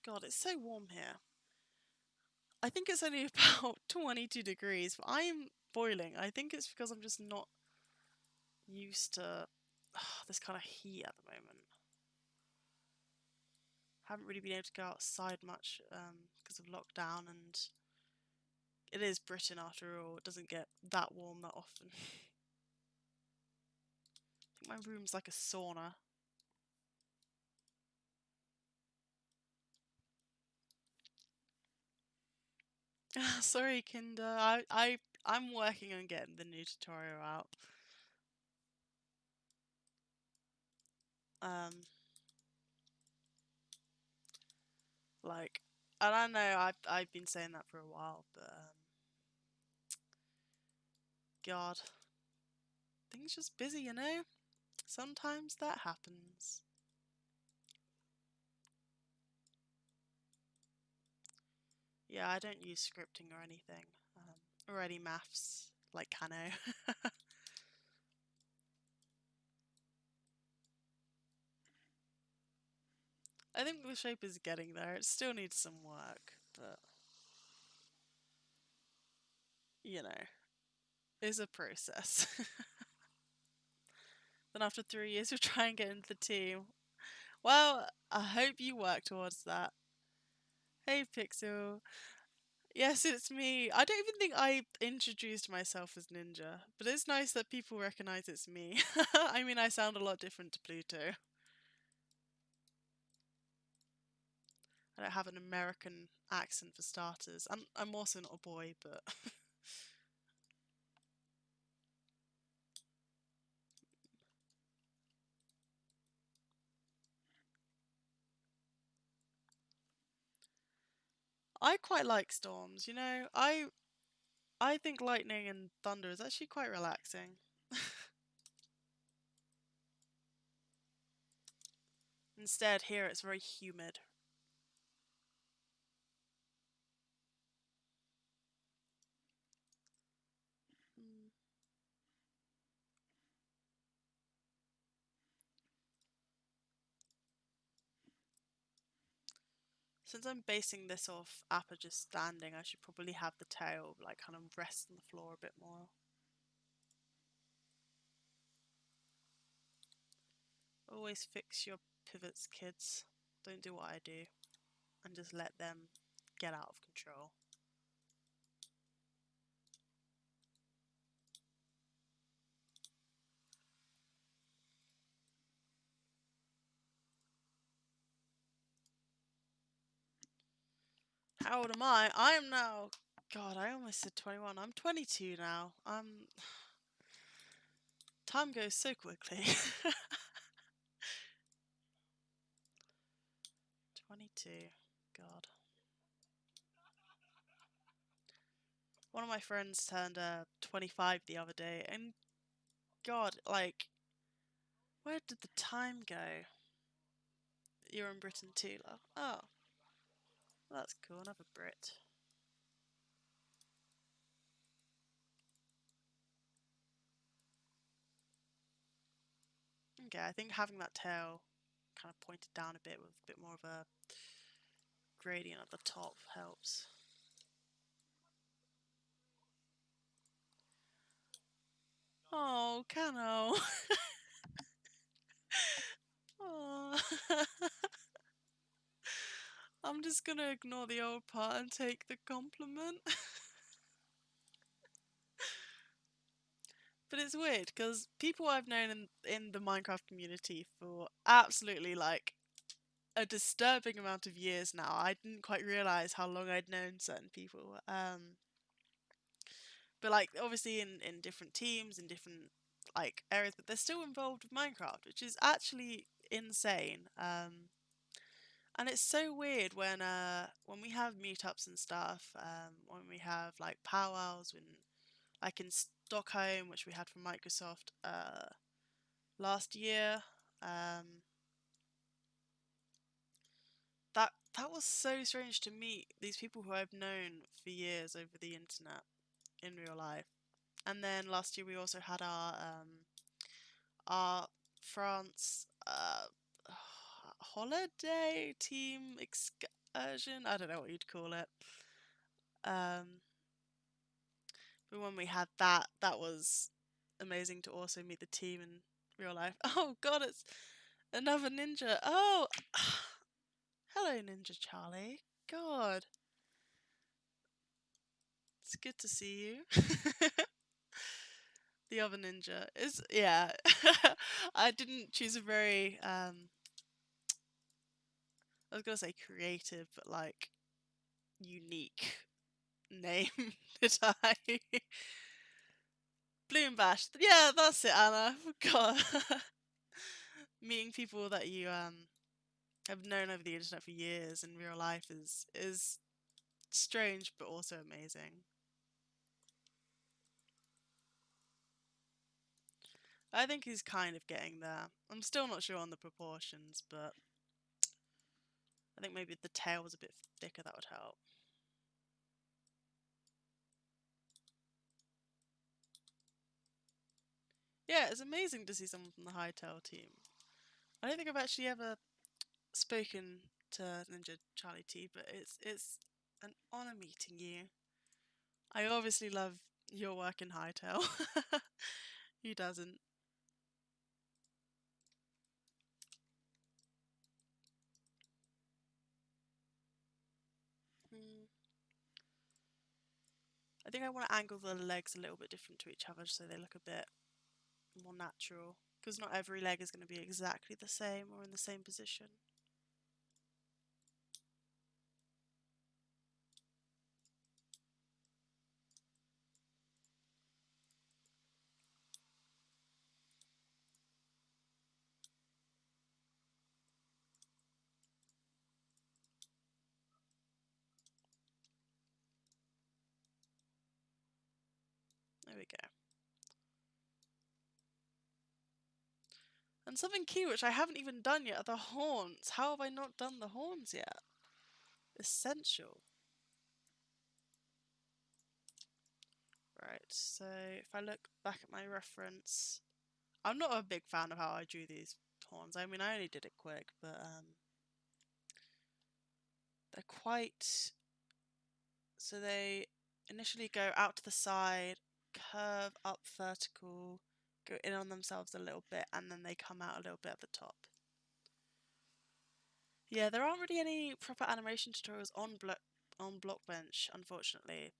God, it's so warm here. I think it's only about 22 degrees, but I'm boiling. I think it's because I'm just not used to this kind of heat at the moment. Haven't really been able to go outside much because of lockdown, and it is Britain after all. It doesn't get that warm that often. I think my room's like a sauna. Sorry, Kinder. I'm working on getting the new tutorial out. Um, like, and I know I've been saying that for a while, but God, things just busy, you know. Sometimes that happens. Yeah, I don't use scripting or anything. Or any maths like Kano. I think the shape is getting there. It still needs some work, but you know, it's a process. Then after 3 years, you'll try and get into the team. Well, I hope you work towards that. Hey, Pixel. Yes, it's me. I don't even think I introduced myself as Ninja, but it's nice that people recognize it's me. I mean, I sound a lot different to Pluto. I don't have an American accent for starters. I'm also not a boy, but I quite like storms, you know? I think lightning and thunder is actually quite relaxing. Instead, here it's very humid. Mm. Since I'm basing this off Appa just standing, I should probably have the tail like kind of rest on the floor a bit more. Always fix your pivots, kids. Don't do what I do and just let them get out of control. How old am I? I am now. God, I almost said 21. I'm 22 now. Time goes so quickly. 22. God. One of my friends turned 25 the other day, and God, like, where did the time go? You're in Britain too, love. Oh, well, that's cool. Another Brit. Okay, I think having that tail kind of pointed down a bit with a bit more of a gradient at the top helps. Oh, Cano. Oh. I'm just gonna ignore the old part and take the compliment. But it's weird because people I've known in the Minecraft community for absolutely like a disturbing amount of years now. I didn't quite realize how long I'd known certain people. But like obviously in different teams in different like areas, but they're still involved with Minecraft, which is actually insane. And it's so weird when we have meetups and stuff, when we have like powwows, when like in Stockholm, which we had from Microsoft last year. Um, that was so strange to meet these people who I've known for years over the internet in real life. And then last year we also had our France holiday team excursion. I don't know what you'd call it. Um, but when we had that, that was amazing to also meet the team in real life. Oh God, it's another ninja. Oh, hello, Ninja Charlie. God, it's good to see you. The other ninja is yeah. I didn't choose a very I was gonna say creative, but like unique name, did I? Bloom Bash. Yeah, that's it, Anna. God. Meeting people that you have known over the internet for years in real life is strange but also amazing. I think he's kind of getting there. I'm still not sure on the proportions, but I think maybe the tail was a bit thicker, that would help. Yeah, it's amazing to see someone from the Hightail team. I don't think I've actually ever spoken to Ninja Charlie T, but it's an honour meeting you. I obviously love your work in Hightail. Who doesn't? Hmm. I think I want to angle the legs a little bit different to each other so they look a bit more natural. Because not every leg is going to be exactly the same or in the same position. There we go. And something key which I haven't even done yet are the horns. How have I not done the horns yet? Essential. Right, so if I look back at my reference, I'm not a big fan of how I drew these horns. I mean, I only did it quick, but they're quite... So they initially go out to the side, curve up vertical, go in on themselves a little bit, and then they come out a little bit at the top. Yeah, there aren't really any proper animation tutorials on Blockbench, unfortunately.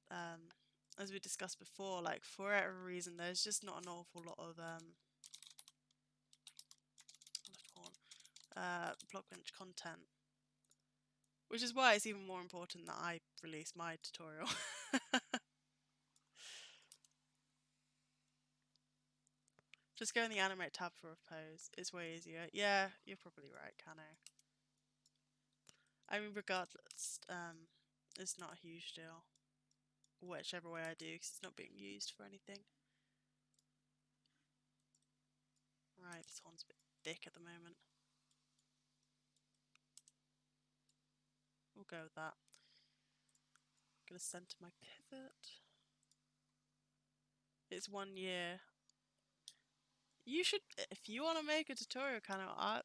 As we discussed before, like for whatever reason, there's just not an awful lot of Blockbench content, which is why it's even more important that I release my tutorial. Just go in the animate tab for a pose. It's way easier. Yeah, you're probably right, Kano. I mean, regardless, it's not a huge deal. Whichever way I do, because it's not being used for anything. Right, this one's a bit thick at the moment. We'll go with that. I'm gonna center my pivot. It's 1 year. You should, if you want to make a tutorial kind of art,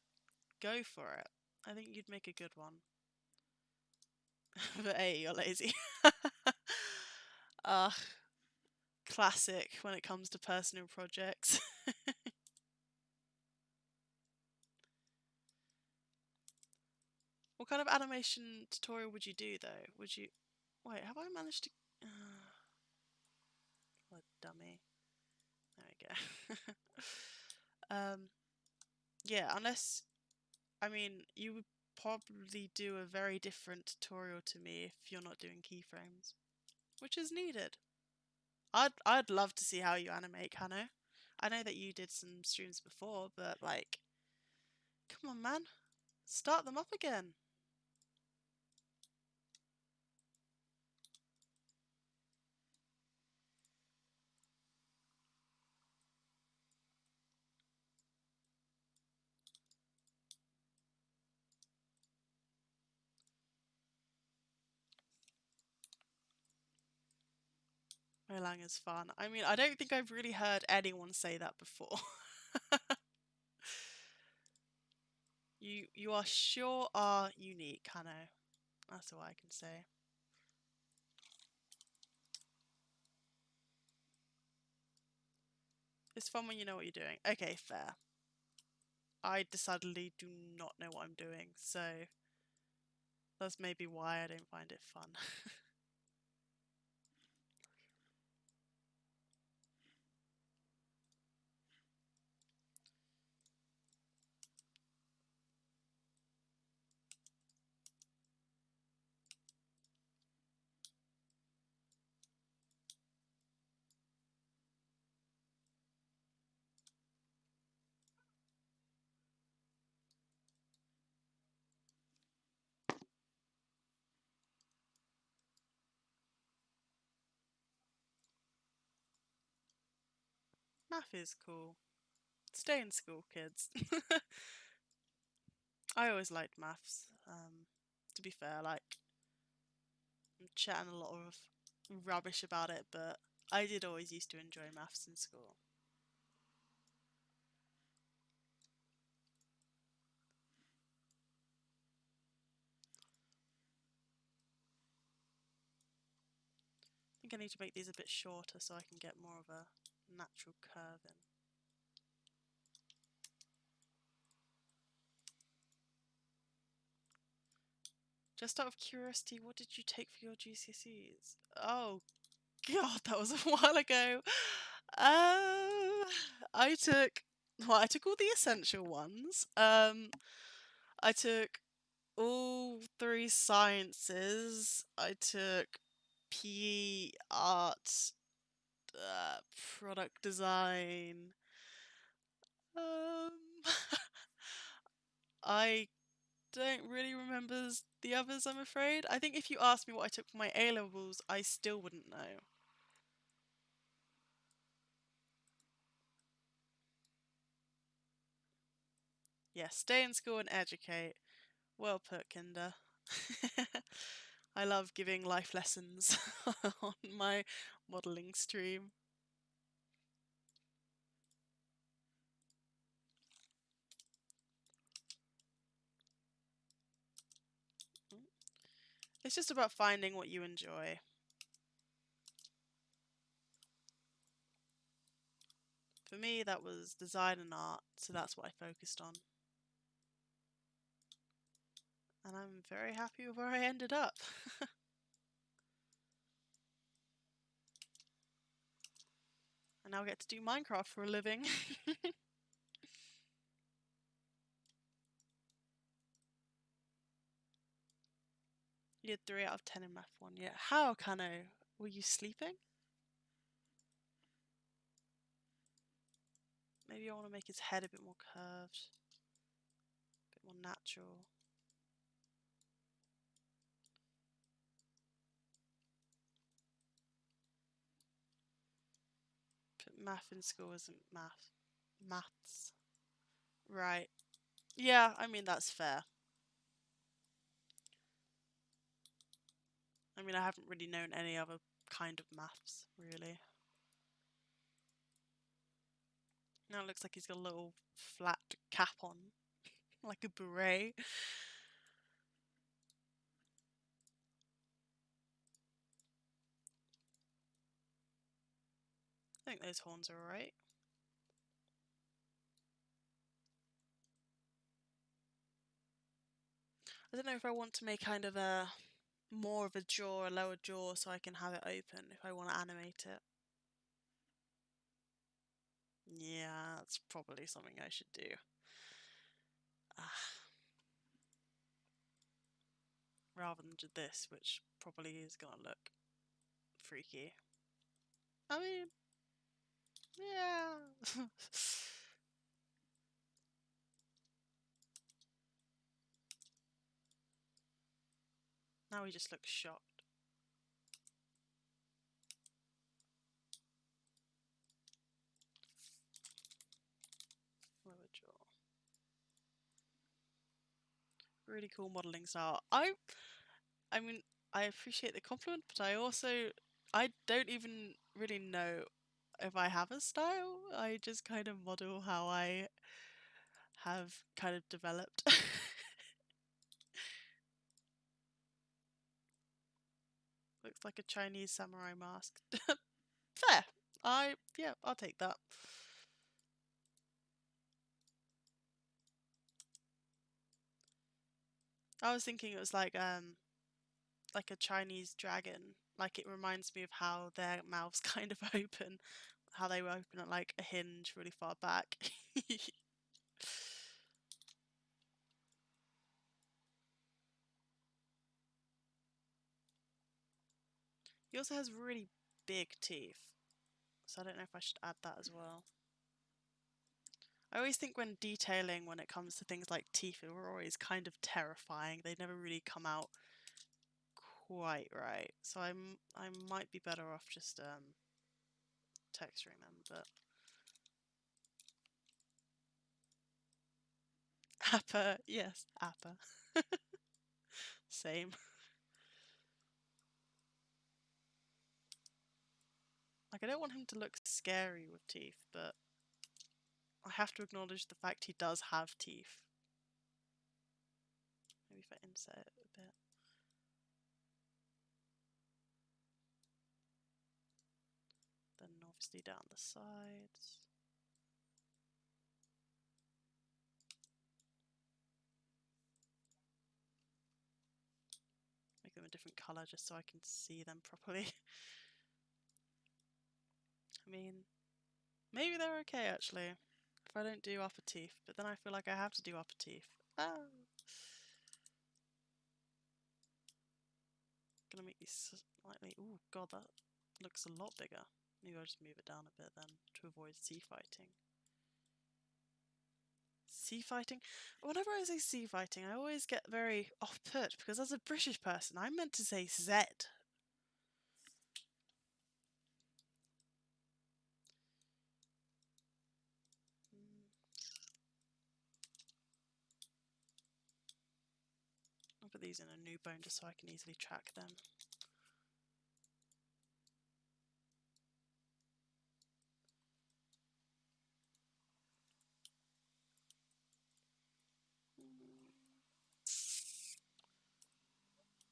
go for it. I think you'd make a good one. But hey, you're lazy. Ugh. Classic when it comes to personal projects. What kind of animation tutorial would you do though? Would you... Wait, have I managed to... What a dummy. There we go. Yeah, unless... I mean, you would probably do a very different tutorial to me if you're not doing keyframes. Which is needed. I'd love to see how you animate, Kano. I know that you did some streams before, but like... Come on, man. Start them up again. Molang is fun. I mean, I don't think I've really heard anyone say that before. You are sure are unique, Hano. That's all I can say. It's fun when you know what you're doing. Okay, fair. I decidedly do not know what I'm doing, so that's maybe why I don't find it fun. Math is cool. Stay in school, kids. I always liked maths. To be fair, like I'm chatting a lot of rubbish about it, but I did always used to enjoy maths in school. I think I need to make these a bit shorter so I can get more of a natural curve in. Just out of curiosity, what did you take for your GCSEs? Oh God, that was a while ago. I took I took all the essential ones. I took all three sciences. I took PE, art, product design. Um, I don't really remember the others, I'm afraid. I think if you asked me what I took for my A levels, I still wouldn't know. Yeah, stay in school and educate. Well put, Kinder. I love giving life lessons on my modelling stream. It's just about finding what you enjoy. For me, that was design and art, so that's what I focused on. And I'm very happy with where I ended up. I now get to do Minecraft for a living. You did 3 out of 10 in Math 1, yeah. How, Kano? Were you sleeping? Maybe I want to make his head a bit more curved. A bit more natural. But math in school isn't math. Maths. Right. Yeah, I mean, that's fair. I mean, I haven't really known any other kind of maths, really. Now it looks like he's got a little flat cap on, like a beret. I think those horns are alright. I don't know if I want to make kind of a more of a jaw, a lower jaw, so I can have it open if I want to animate it. Yeah, that's probably something I should do. Ah, rather than do this, which probably is gonna look freaky. I mean, yeah. Now he just looks shocked. Lower jaw. Really cool modelling style. I mean, I appreciate the compliment, but I don't even really know if I have a style. I just kind of model how I have kind of developed. Looks like a Chinese samurai mask. Fair. Yeah, I'll take that. I was thinking it was like a Chinese dragon. Like it reminds me of how their mouths kind of open, how they open at like a hinge really far back. He also has really big teeth, so I don't know if I should add that as well. I always think when detailing, when it comes to things like teeth, are always kind of terrifying. They never really come out quite right. So I might be better off just texturing them, but Appa, yes, Appa. Same. Like, I don't want him to look scary with teeth, but I have to acknowledge the fact he does have teeth. Maybe if I insert it a bit. Then obviously down the sides. Make them a different colour just so I can see them properly. I mean, maybe they're okay actually, if I don't do upper teeth, but then I feel like I have to do upper teeth. Ah. Gonna make these slightly. Oh god, that looks a lot bigger. Maybe I'll just move it down a bit then to avoid sea fighting. Sea fighting? Whenever I say sea fighting, I always get very off put because as a British person, I'm meant to say Z. I'll put these in a new bone just so I can easily track them.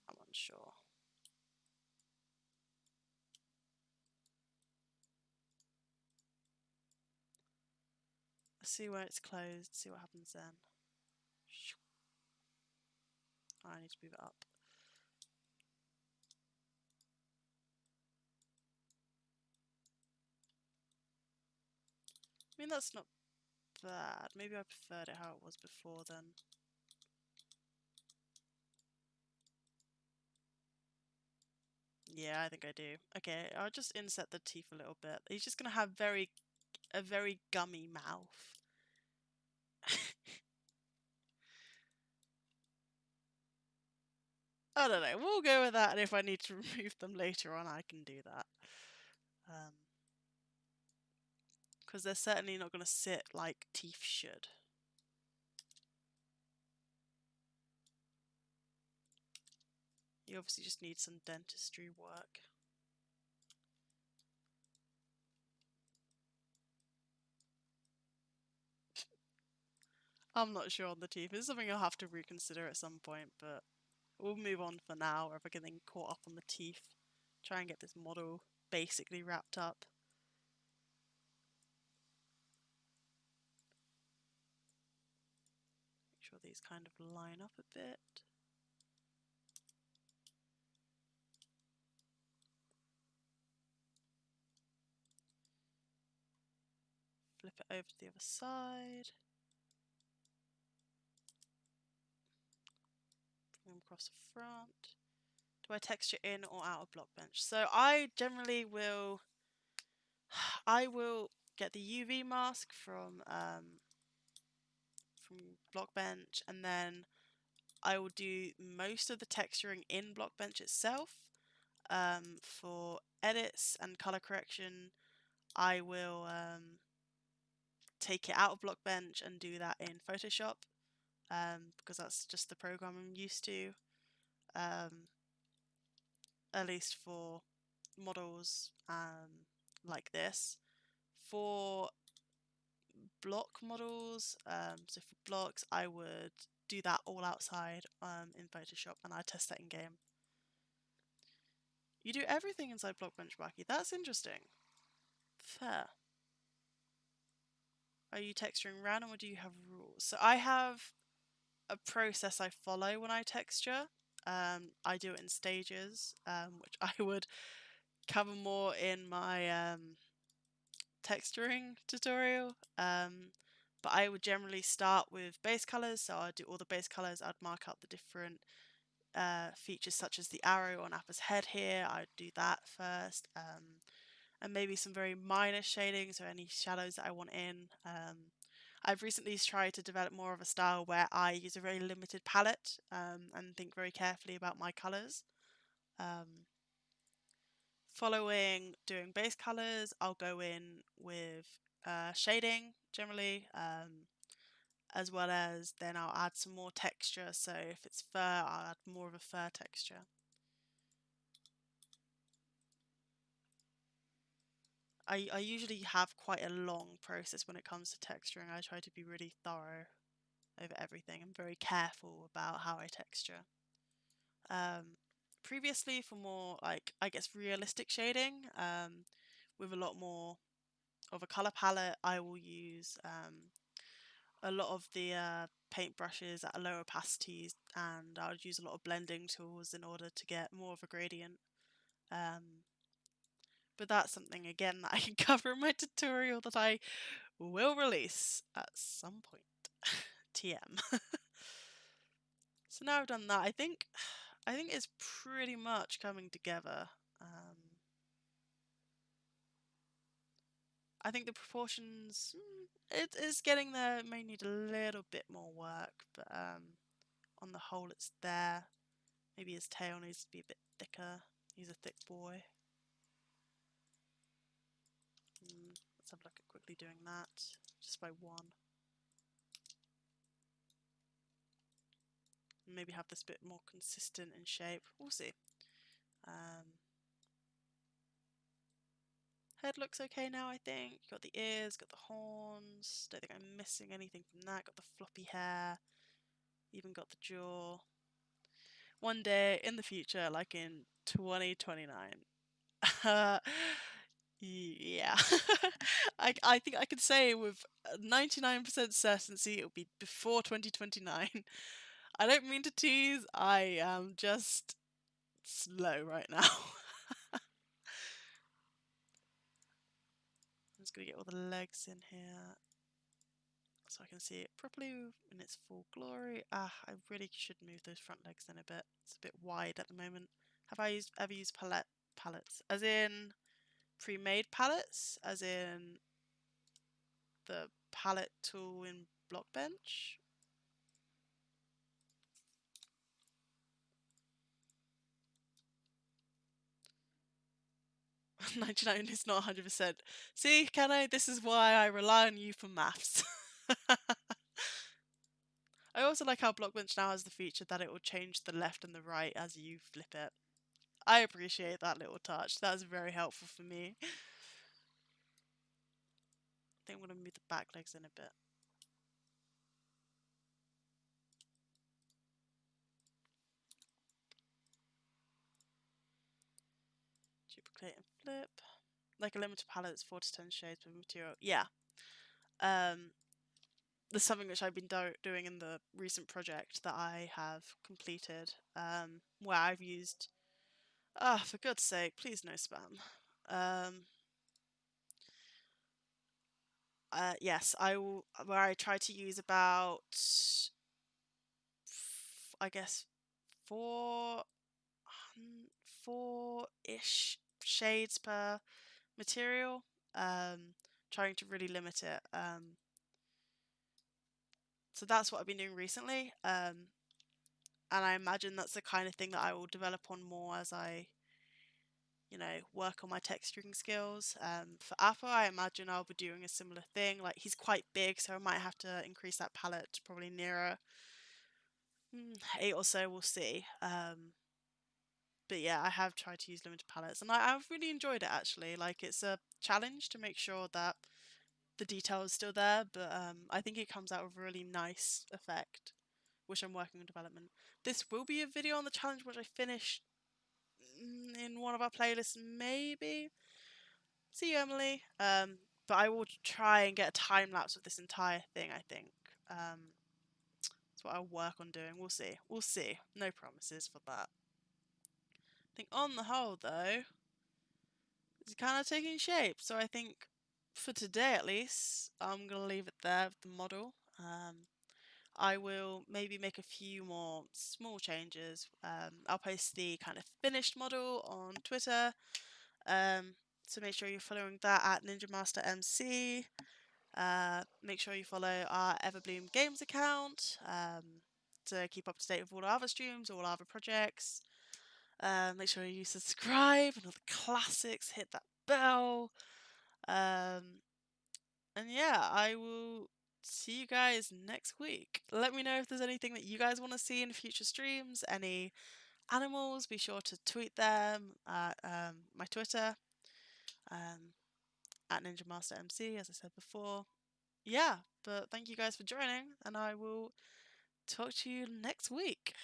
I'm unsure. Let's see where it's closed, see what happens then. Oh, I need to move it up. I mean, that's not bad. Maybe I preferred it how it was before then. Yeah, I think I do. Okay, I'll just inset the teeth a little bit. He's just gonna have a very gummy mouth. I don't know. We'll go with that, and if I need to remove them later on, I can do that. Because they're certainly not going to sit like teeth should. You obviously just need some dentistry work. I'm not sure on the teeth. It's something I'll have to reconsider at some point, but we'll move on for now, or if I get getting caught up on the teeth. Try and get this model basically wrapped up. Make sure these kind of line up a bit. Flip it over to the other side. Bring them across the front. Do I texture in or out of Blockbench? So I generally will get the UV mask from Blockbench, and then I will do most of the texturing in Blockbench itself. For edits and color correction, I will take it out of Blockbench and do that in Photoshop, because that's just the program I'm used to, at least for models like this. For block models, so for blocks, I would do that all outside in Photoshop, and I test that in game. You do everything inside Blockbench, Baki. That's interesting. Fair. Are you texturing random or do you have rules? So I have a process I follow when I texture. I do it in stages, which I would cover more in my texturing tutorial. But I would generally start with base colors, so I'd do all the base colors. I'd mark out the different features such as the arrow on Appa's head here. I'd do that first, and maybe some very minor shading, so any shadows that I want in. I've recently tried to develop more of a style where I use a very limited palette and think very carefully about my colours. Following doing base colours, I'll go in with shading generally, as well as then I'll add some more texture. So if it's fur, I'll add more of a fur texture. I usually have quite a long process when it comes to texturing. I try to be really thorough over everything. I'm very careful about how I texture. Um, Previously, for more like I guess realistic shading, with a lot more of a color palette, I will use a lot of the paint brushes at lower opacities, and I would use a lot of blending tools in order to get more of a gradient. Um, but that's something again that I can cover in my tutorial that I will release at some point. TM. So now I've done that, I think it's pretty much coming together. I think the proportions, it is getting there. It may need a little bit more work, but on the whole, it's there. Maybe his tail needs to be a bit thicker. He's a thick boy. Let's have a look at quickly doing that, just by one. Maybe have this bit more consistent in shape. We'll see. Head looks okay now, I think. Got the ears, got the horns. Don't think I'm missing anything from that. Got the floppy hair. Even got the jaw. One day in the future, like in 2029. Yeah. I think I can say with 99% certainty it'll be before 2029. I don't mean to tease, I am just slow right now. I'm just gonna get all the legs in here so I can see it properly in its full glory. I really should move those front legs in a bit. It's a bit wide at the moment. Have I ever used palettes? As in pre-made palettes? As in the palette tool in Blockbench? 99 is not 100%. See, Kano, this is why I rely on you for maths. I also like how Blockbench now has the feature that it will change the left and the right as you flip it. I appreciate that little touch. That's very helpful for me. I think I'm going to move the back legs in a bit. Duplicate and flip. Like a limited palette, it's 4 to 10 shades of material. Yeah. There's something which I've been doing in the recent project that I have completed, where I've used... for God's sake, please no spam. Yes, I will, where I try to use about, I guess, four, four-ish shades per material, trying to really limit it. So that's what I've been doing recently, and I imagine that's the kind of thing that I will develop on more as I, work on my texturing skills. For Appa, I imagine I'll be doing a similar thing. Like, he's quite big, so I might have to increase that palette to probably nearer 8 or so, we'll see. But yeah, I have tried to use limited palettes, and I've really enjoyed it actually. Like, it's a challenge to make sure that the detail is still there, but I think it comes out with a really nice effect, which I'm working on development. This will be a video on the challenge which I finished in one of our playlists, maybe. See you, Emily. But I will try and get a time lapse of this entire thing, I think. That's what I'll work on doing. We'll see. We'll see. No promises for that. I think on the whole, though, it's kind of taking shape. So I think for today, at least, I'm going to leave it there with the model. I will maybe make a few more small changes. I'll post the kind of finished model on Twitter. So make sure you're following that at NinjaMasterMC. Make sure you follow our Everbloom Games account to keep up to date with all our other streams, all our other projects. Make sure you subscribe and all the classics. Hit that bell. And yeah, I will see you guys next week. Let me know if there's anything that you guys want to see in future streams, any animals. Be sure to tweet them at my Twitter, um, at Ninja Master MC, as I said before. Yeah, but thank you guys for joining, and I will talk to you next week.